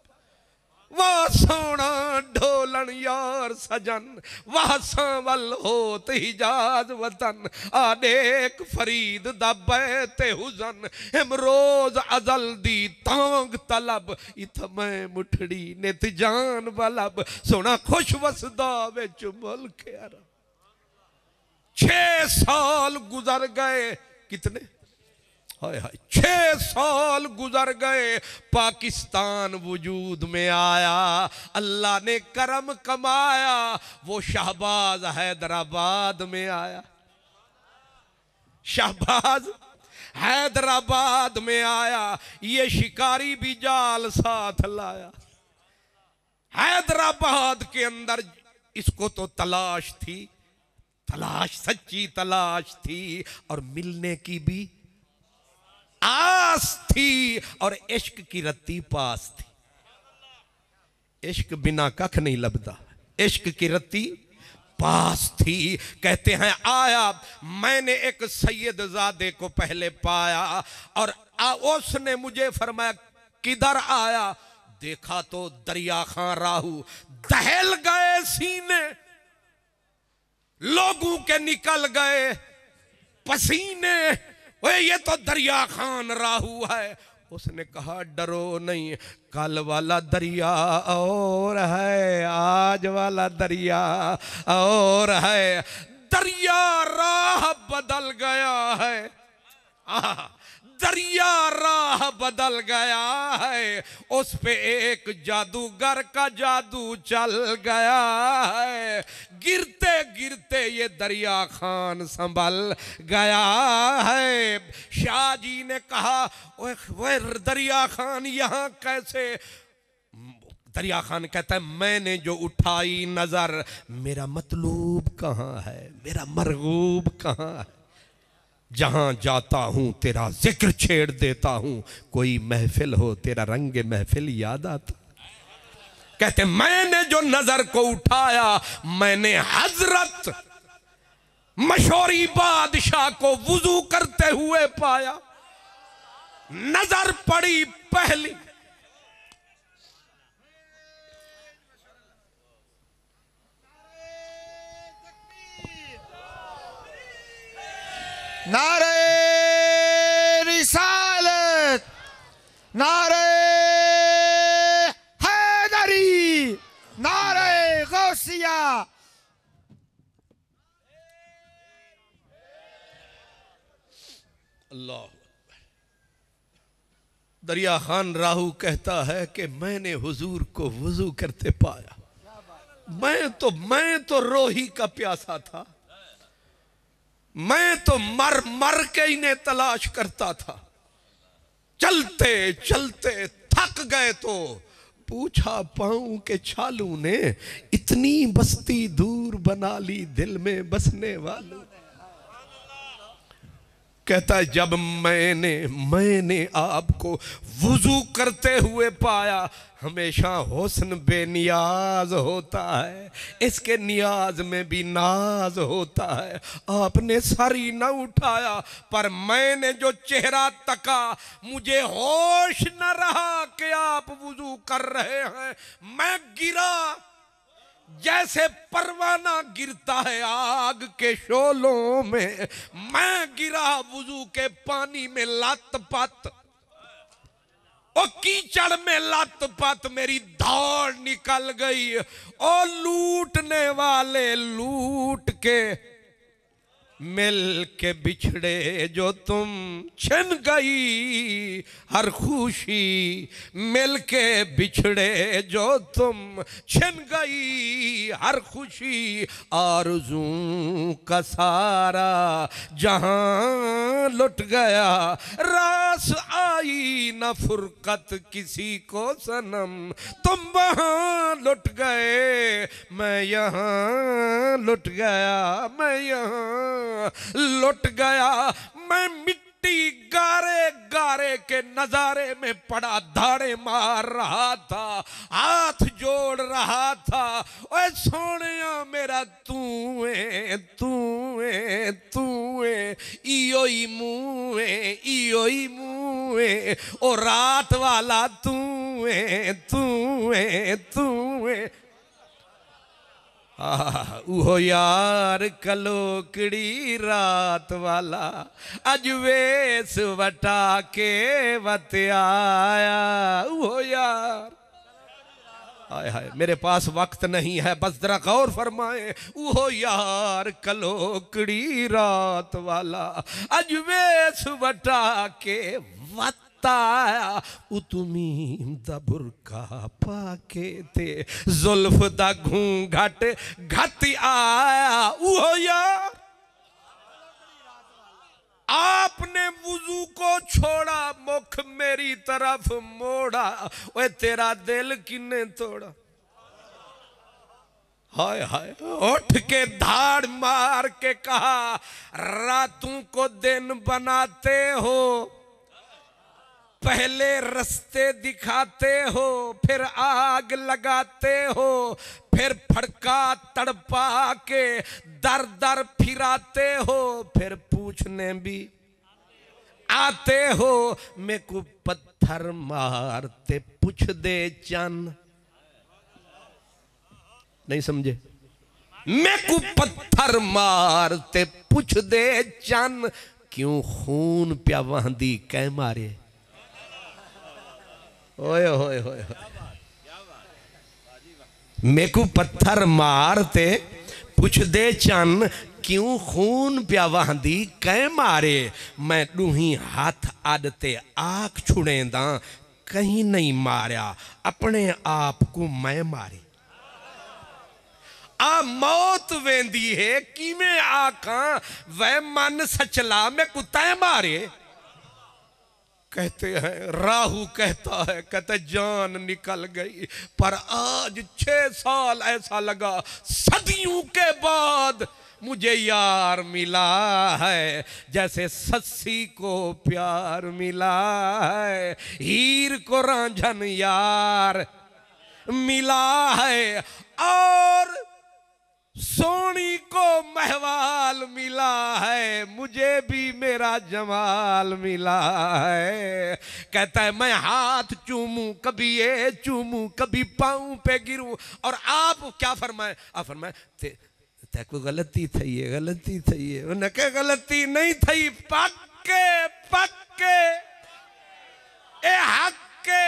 वाह सोना ढोलन यार सजन वाह सांवल होत हिजाज वतन आदेक फरीद दा बैते हुजन इमरोज अजल दी तांग तलब इत मैं मुठड़ी नित जान बलब सोना खुश वसदा विच मुल्क यार 6 साल गुजर गए कितने हाय हाय 6 साल गुजर गए पाकिस्तान वजूद में आया अल्लाह ने करम कमाया वो शहबाज हैदराबाद में आया शहबाज हैदराबाद में आया ये शिकारी भी जाल साथ लाया हैदराबाद के अंदर इसको तो तलाश थी तलाश सच्ची तलाश थी और मिलने की भी आस थी और इश्क की रत्ती पास थी इश्क बिना कख नहीं लभदा इश्क की रत्ती पास थी कहते हैं आया मैंने एक सैयद ज़ादे को पहले पाया और उसने मुझे फरमाया किधर आया देखा तो दरिया खां राहू दहल गए सीने लोगों के निकल गए पसीने ओए ये तो दरिया खान राहू है उसने कहा डरो नहीं कल वाला दरिया और है आज वाला दरिया और है दरिया राह बदल गया है दरिया राह बदल गया है उस पे एक जादूगर का जादू चल गया है गिरते गिरते ये दरिया खान संभल गया है शाह जी ने कहा ओए दरिया खान यहाँ कैसे दरिया खान कहता है मैंने जो उठाई नजर मेरा मतलूब कहाँ है मेरा मरगूब कहाँ है जहां जाता हूं तेरा जिक्र छेड़ देता हूं कोई महफिल हो तेरा रंग महफिल याद आता कहते मैंने जो नजर को उठाया मैंने हजरत मशहूरी बादशाह को वुजू करते हुए पाया नजर पड़ी पहली नारे रिसालत नारे हैदरी नारे गौसिया अल्लाह। दरिया खान राहू कहता है कि मैंने हुजूर को वुजू करते पाया। मैं तो रोही का प्यासा था, मैं तो मर मर के इन्हें तलाश करता था। चलते चलते थक गए तो पूछा पाऊं के छालू ने इतनी बस्ती दूर बना ली दिल में बसने वालों। कहता है जब मैंने आपको वुजू करते हुए पाया। हमेशा हुस्न बेनियाज होता है, इसके नियाज में भी नाज होता है। आपने सर ही न उठाया, पर मैंने जो चेहरा तका मुझे होश न रहा कि आप वुजू कर रहे हैं। मैं गिरा जैसे परवाना गिरता है आग के शोलों में। मैं गिरा वुजू के पानी में लत-पत, ओ कीचड़ में लत-पत मेरी दौड़ निकल गई। ओ लूटने वाले लूट के मिल के बिछड़े जो तुम छिन गई हर खुशी। मिल के बिछड़े जो तुम छिन गई हर खुशी। आरज़ू का सारा जहां लुट गया, रास आई न फुरकत किसी को सनम। तुम वहां लुट गए, मैं यहाँ लुट गया, मैं यहाँ लुट गया। मैं मिट्टी गारे गारे के नजारे में पड़ा धाड़े मार रहा था, हाथ जोड़ रहा था। ओए सोनिया मेरा तू है इयो ही मुए ओ रात वाला तू है। उहो यार कलोकड़ी रात वाला अज वेस वटा के वत आया। उहो यार, हाय हाय मेरे पास वक्त नहीं है, बस जरा गौर फरमाए। उहो यार कलोकड़ी रात वाला अज वेस वटा के वत आया। उतमीम दा बुरका पाके ते जुल्फ दा घूंघट घट आया। उहो यार आपने वुजू को छोड़ा, मुख मेरी तरफ मोड़ा। ओए तेरा दिल किन्ने तोड़ा। हाय हाय उठ के धाड़ मार के कहा रातों को दिन बनाते हो, पहले रास्ते दिखाते हो, फिर आग लगाते हो, फिर फड़का तड़पा के दर दर फिराते हो, फिर पूछने भी आते हो। मैं को पत्थर मारते पूछ दे चन। नहीं समझे? मैं को पत्थर मारते पूछ दे चन, क्यों खून प्या वहंदी कै मारे। ओए होए होए मेरे को पत्थर मारते पुछ दे चन, क्यों खून प्या वहंदी कै मारे। मैं दूही हाथ आदते आख छुड़ेंदा, कहीं नहीं मारिया अपने आप को मैं मारे। आ मौत वेंदी है किमें आखा वह मन सचला में कुत्ता मारे। कहते हैं राहु कहता है, कहते जान निकल गई, पर आज 6 साल ऐसा लगा सदियों के बाद मुझे यार मिला है, जैसे सस्सी को प्यार मिला है, हीर को रांझन यार मिला है, और सोनी को महवाल मिला है, मुझे भी मेरा जमाल मिला है। कहता है मैं हाथ चूमूं, कभी ये चूमूं, कभी पाँव पे गिरूं, और आप क्या फरमाए? आप फरमाए ते कोई गलती थई है, गलती थई है। उन्हें क्या गलती नहीं थई, पक्के पक्के ए हक्के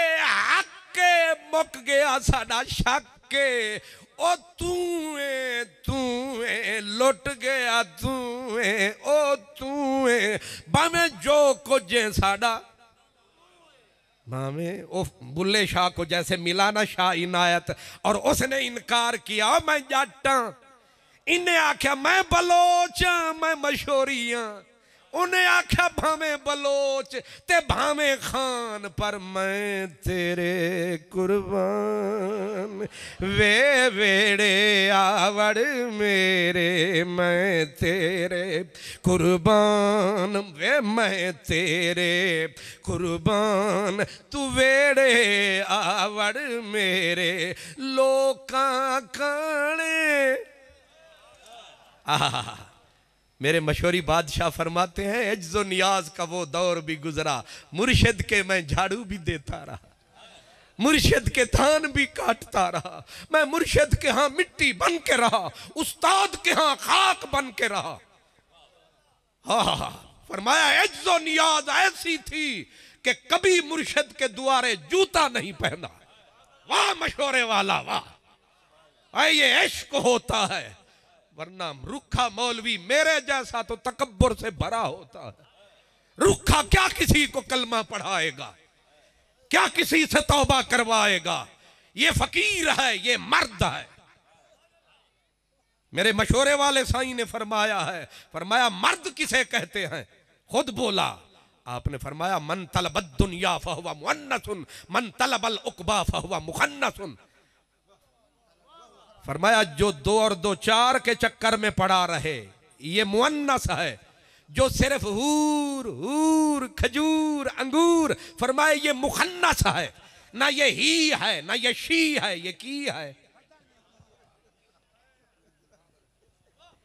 मुक गया साडा शक के। ओ तू है लुट गया, तू है ओ तू है भाਵੇਂ जो कुछ है साड़ा, भाਵੇਂ वो बुल्ले शाह को जैसे मिला ना शाह इनायत और उसने इनकार किया मैं जाटा, इन्हें आख्या मैं बलोच मैं मशहूरी हाँ, उन्हें आख्या भावे बलोच ते भावे खान पर मैं तेरे कुर्बान, वे वेड़े आवड़ मेरे मैं तेरे कुर्बान, वे मैं तेरे कुर्बान, तू वेड़े आवड़ मेरे लोकां काने। मेरे मशहूरी बादशाह फरमाते हैं अज्जो नियाज का वो दौर भी गुजरा, मुर्शिद के मैं झाड़ू भी देता रहा, मुर्शिद के थान भी काटता रहा, मैं मुर्शिद के यहाँ मिट्टी बन के रहा, उस्ताद के यहाँ खाक बन के रहा। फरमाया अज्जो नियाज ऐसी थी कि कभी मुर्शिद के द्वारे जूता नहीं पहना। वाह मशवरे वाला वाह, ये इश्क होता है, वरना रुखा मौलवी मेरे जैसा तो तकब्बुर से भरा होता है। रुखा क्या किसी को कलमा पढ़ाएगा, क्या किसी से तौबा करवाएगा, ये फकीर है, ये मर्द है। मेरे मशवरे वाले साईं ने फरमाया है, फरमाया मर्द किसे कहते हैं, खुद बोला आपने, फरमाया मन तलबद दुनिया फहुवा मुअन्नसुन मन तलबल उक़बा फहुवा मुखन्नसुन। फरमाया जो 2 और 2 4 के चक्कर में पड़ा रहे ये मुअन्नस है, जो सिर्फ हूर हूर खजूर अंगूर, फरमाया ये मुखन्नस है, ना ये ही है ना ये शी है, ये की है।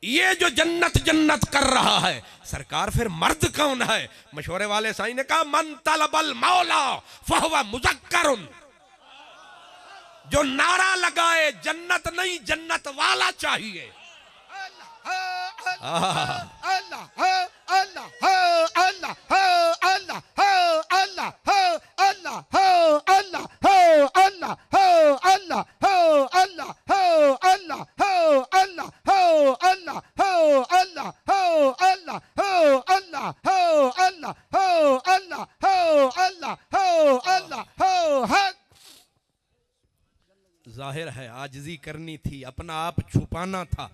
ये जो जन्नत जन्नत कर रहा है सरकार, फिर मर्द कौन है? मशवरे वाले साईं ने कहा मन तलबल मौला फहुवा मुज़क्करुन, जो नारा लगाए जन्नत नहीं जन्नत वाला चाहिए। जाहिर है आजिज़ी करनी थी, अपना आप छुपाना था।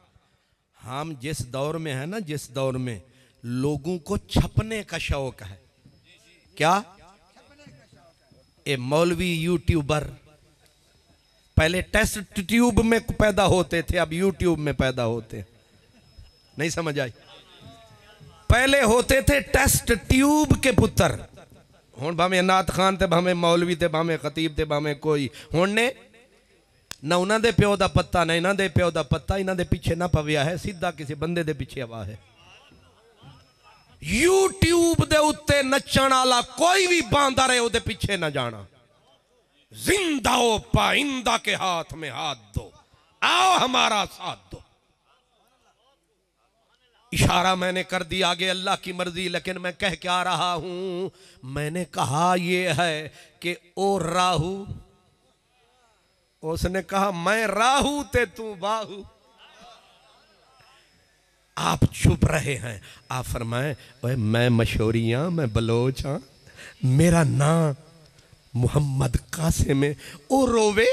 हम जिस दौर में है ना, जिस दौर में लोगों को छपने का शौक है, क्या ये मौलवी यूट्यूबर पहले टेस्ट ट्यूब में पैदा होते थे, अब यूट्यूब में पैदा होते। नहीं समझ आई? पहले होते थे टेस्ट ट्यूब के पुत्र, हुण भावें नात खान थे, भावें मौलवी थे, भावें खतीब थे, भावें कोई, हुण ने ना उन्होंने प्यो का पत्ता ना इन्होंने प्यो का पत्ता, इन्होंने पिछे ना पविया है, सीधा किसी बंदे दे पिछे आवा है। यूट्यूब दे उत्ते नचण वाला कोई भी बांधा रहे उहदे पिछे ना जाना। जिंदा हो पाइंदा के हाथ में हाथ दो, आओ हमारा साथ दो। इशारा मैंने कर दिया आगे अल्लाह की मर्जी, लेकिन मैं कह क्या रहा हूं, मैंने कहा ये है कि ओ राहू, उसने कहा मैं राहू ते तू बाहू। आप चुप रहे हैं, आप फरमाए मैं मशहूरियां, मैं बलोच हाँ, मेरा नाम मोहम्मद कासिम है। ओ रोवे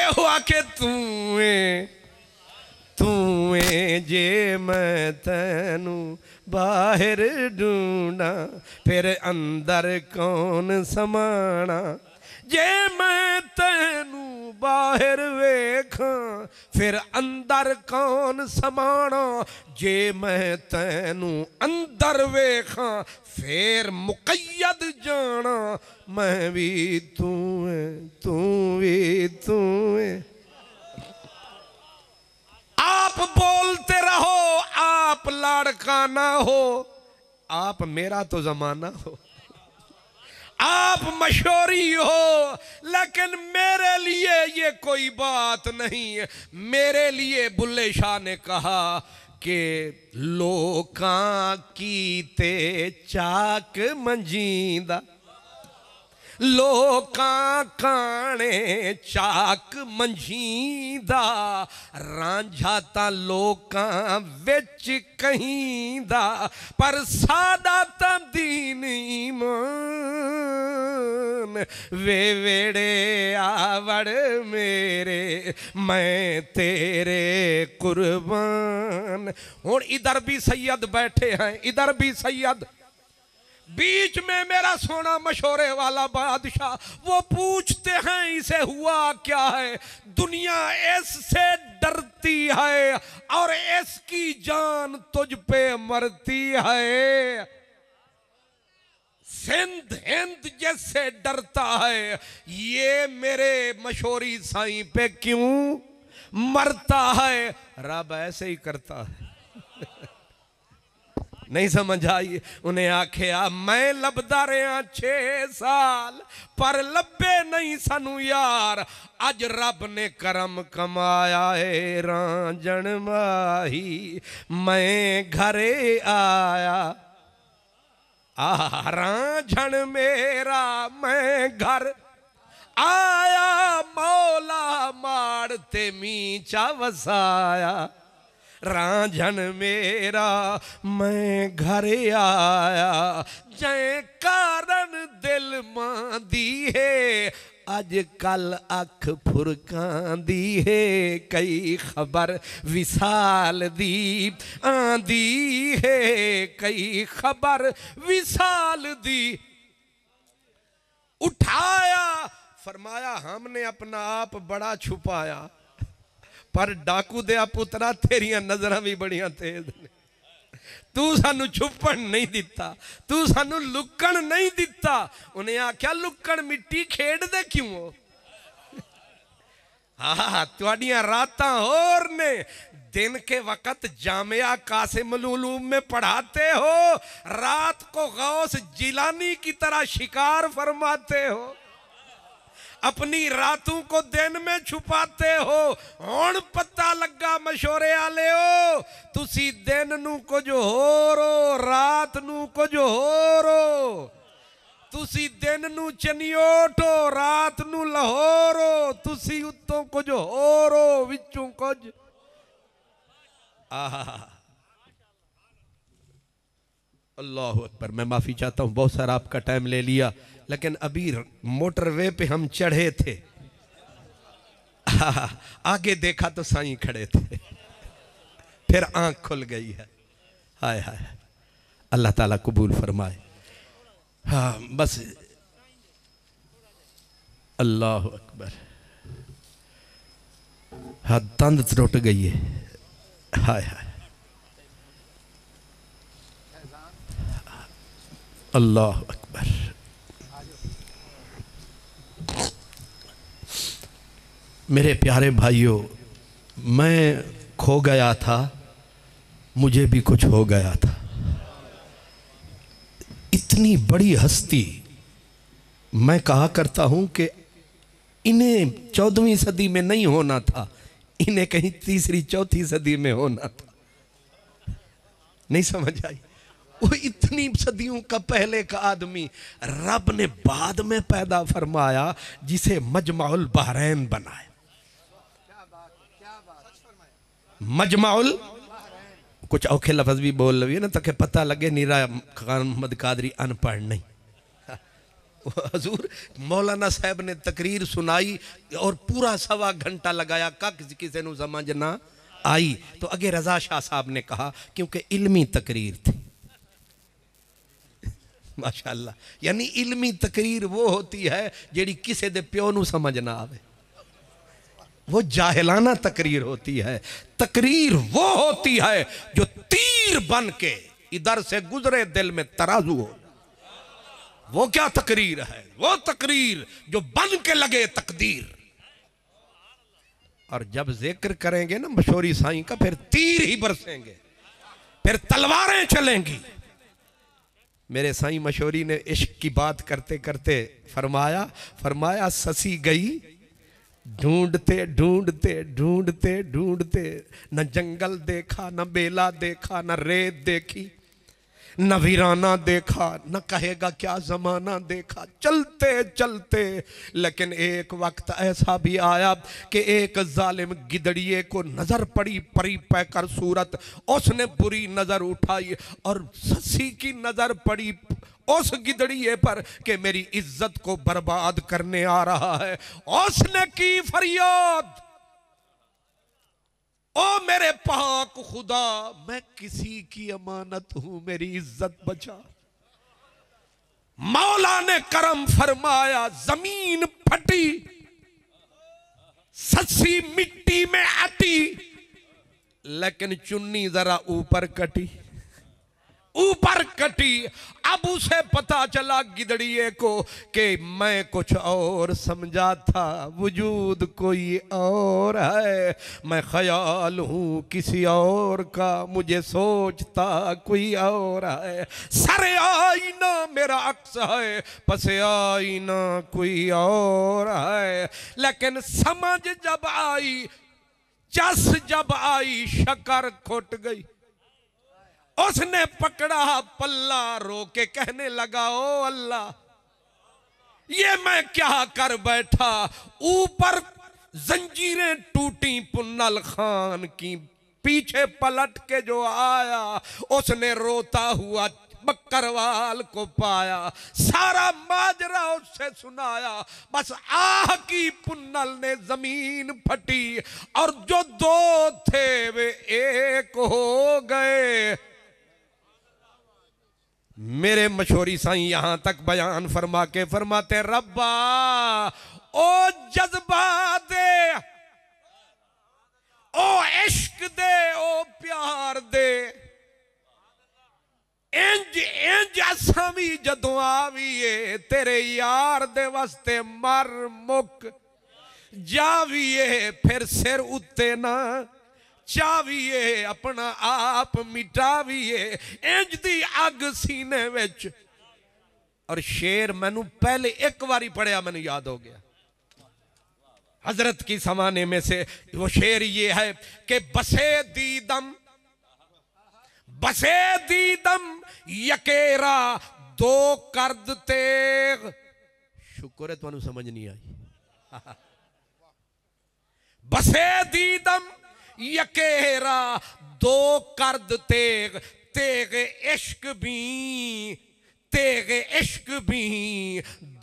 हुआ के तू जे मैं तैनू बाहर ढूंढा, फिर अंदर कौन समाना, जे मैं तैनू बाहर वेखा, फिर अंदर कौन समाना, जे मैं तैनू अंदर वेखा, फिर मुकय्यद जाना, मैं भी तू है तू भी तू है। आप बोलते रहो, आप लाड़का ना हो, आप मेरा तो जमाना हो, आप मशहूरी हो, लेकिन मेरे लिए ये कोई बात नहीं है। मेरे लिए बुल्ले शाह ने कहा कि लोकां की ते चाक मंजीदा, लोकां काने चाक मंझींदा रांझा तां लोकां विच कहींदा पर साडा तां दीन ईमान वे वेड़े आवड़ मेरे मैं तेरे कुर्बान। हुण इधर भी सैयद बैठे हैं, इधर भी सैयद, बीच में मेरा सोना मशोरे वाला बादशाह। वो पूछते हैं इसे हुआ क्या है, दुनिया इससे डरती है और इसकी जान तुझ पे मरती है। सिंध हिंद जैसे डरता है, ये मेरे मशोरी साईं पे क्यों मरता है। रब ऐसे ही करता है। नहीं समझ आई। उन्हें आखिया मैं लभदा रहा 6 साल पर लभे नहीं सानू यार। अज रब ने करम कमाया है रांझण माही मैं घरे आया। रांझण मेरा मैं घर आया मौला मारते मीचा वसाया। रांझण मेरा मैं घर आया जै कारण दिल मांदी है अज कल अख फुरकांदी है। कई खबर विसाल दी आंदी है, कई खबर विसाल दी। उठाया फरमाया हमने अपना आप बड़ा छुपाया पर डाकू दिया पुत्रा तेरिया नजर भी बड़िया तेज ने। तू सानू छुपन नहीं दिता, तू सानू लुकन नहीं दिता। उन्हें आख्या लुकन मिट्टी खेड दे क्यों हो। हाँ तुहाडियां रातां और ने, दिन के वक्त जामिया कासिम उलूम में पढ़ाते हो, रात को गौस जिलानी की तरह शिकार फरमाते हो, अपनी रातों को दिन में छुपाते हो। हुण पता लगा मशोरे आले हो तुसी दिन नू कुछ होरो रात नू कुछ होरो। तुसी दिन नू चनियोटो रात नू लाहौरो। तुसी उत्तों कुछ होरो विचों कुछ। अल्लाह अकबर। मैं माफी चाहता हूँ बहुत सारा आपका टाइम ले लिया, लेकिन अभी मोटरवे पे हम चढ़े थे, आगे देखा तो साईं खड़े थे, फिर आंख खुल गई है। हाय हाय अल्लाह ताला कबूल फरमाए। हाँ बस अल्लाह अकबर। हाँ तंद टूट गई है। हाय हाय अल्लाह अकबर। मेरे प्यारे भाइयों, मैं खो गया था, मुझे भी कुछ हो गया था। इतनी बड़ी हस्ती, मैं कहा करता हूं कि इन्हें 14वीं सदी में नहीं होना था, इन्हें कहीं 3री 4थी सदी में होना था। नहीं समझ आई। वो इतनी सदियों का पहले का आदमी रब ने बाद में पैदा फरमाया जिसे मजमाउल बहरैन बनाया। मजमाउल कुछ औखे लफ्ज भी बोल लवी ना ताकि पता लगे नीरा खान मोहम्मद कादरी अनपढ़ नहीं। हजूर मौलाना साहब ने तकरीर सुनाई और पूरा 1.25 घंटा लगाया का किसी को समझ ना आई। तो अगे रजा शाह साहब ने कहा क्योंकि इल्मी तकरीर थी। माशाअल्लाह। यानी इल्मी तकरीर वो होती है जेड़ी किसी दे प्यो नू समझ ना आवे, वो जाहिलाना तकरीर होती है। तकरीर वो होती है जो तीर बन के इधर से गुजरे दिल में तराजू हो। वो क्या तकरीर है? वो तकरीर जो बन के लगे तकदीर। और जब जिक्र करेंगे ना मशोरी साईं का, फिर तीर ही बरसेंगे, फिर तलवारें चलेंगी। मेरे साईं मशोरी ने इश्क की बात करते करते फरमाया ससी गई ढूंढते ढूंढते ढूंढते ढूंढते, न जंगल देखा, न बेला देखा, न रेत देखी, न वीराना देखा, न कहेगा क्या जमाना देखा। चलते चलते लेकिन एक वक्त ऐसा भी आया कि एक जालिम गिदड़िए को नजर पड़ी परी पैकर सूरत। उसने बुरी नजर उठाई और सस्सी की नजर पड़ी उस गिदड़िए पर कि मेरी इज्जत को बर्बाद करने आ रहा है। उसने की फरियाद, ओ मेरे पाक खुदा, मैं किसी की अमानत हूं, मेरी इज्जत बचा। मौला ने करम फरमाया, जमीन फटी, सस्सी मिट्टी में अटी, लेकिन चुन्नी जरा ऊपर कटी, ऊपर कटी। अब उसे पता चला गिदड़िए को कि मैं कुछ और समझा था, वजूद कोई और है, मैं ख्याल हूं किसी और का, मुझे सोचता कोई और है। सरे आईना मेरा अक्स है, पसे आईना कोई और है। लेकिन समझ जब आई, चस जब आई, शक्कर खुट गई। उसने पकड़ा पल्ला, रो के कहने लगा, ओ अल्लाह, ये मैं क्या कर बैठा। ऊपर जंजीरें टूटी पुन्नल खान की, पीछे पलट के जो आया उसने रोता हुआ बकरवाल को पाया। सारा माजरा उससे सुनाया। बस आह की पुन्नल ने जमीन फटी और जो दो थे वे एक हो गए। मेरे मशहूरी साईं यहां तक बयान फरमा के फरमाते, रब्बा ओ जज्बा दे, ओ इश्क दे, ओ प्यार दे, इंज इंज असां भी जदों आवीए तेरे यार दे वास्ते मर मुक जावीए, फिर सिर उत्ते ना चावीए, अपना आप मिटावीए, इंज दी अग सीने विच। और शेर मैनू पहले एक बारी पढ़िया मैनू याद हो गया, हजरत की समाने में से। वो शेर ये है कि बसे दीदम, बसे दीदम यकेरा, दो कर्द तेग। शुक्र है तुहानू समझ नहीं आई। बसे दीदम यकेरा, दो कर्द तेग, तेग इश्क भी, तेग इश्क भी,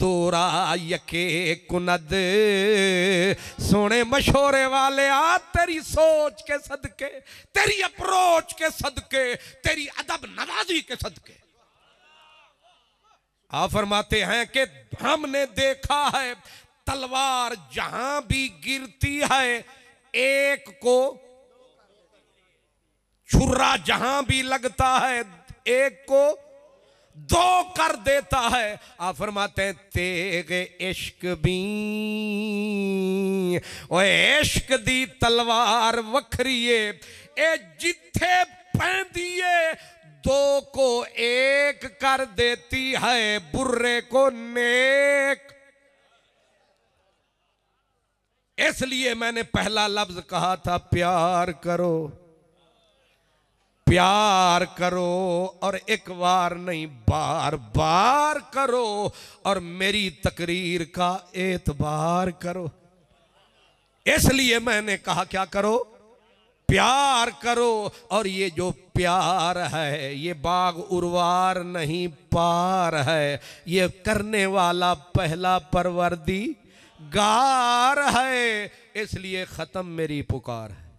दोरा यके कुनद। सोने मशोरे वाले आ, तेरी सोच के सदके, तेरी अप्रोच के सदके, तेरी अदब नवाजी के सदके। आप फरमाते हैं कि हमने देखा है तलवार जहां भी गिरती है, एक को छुरा जहां भी लगता है, एक को दो कर देता है। आप फरमाते हैं तेगे इश्क भी, ओ इश्क दी तलवार वखरीए, ए जिथे पैंदिए दो को एक कर देती है, बुर्रे को नेक। इसलिए मैंने पहला लफ्ज कहा था, प्यार करो, प्यार करो, और एक बार नहीं बार बार करो, और मेरी तकरीर का एतबार करो। इसलिए मैंने कहा क्या करो, प्यार करो। और ये जो प्यार है ये बाग उर्वार नहीं पार है, ये करने वाला पहला परवरदिगार है। इसलिए खत्म मेरी पुकार है।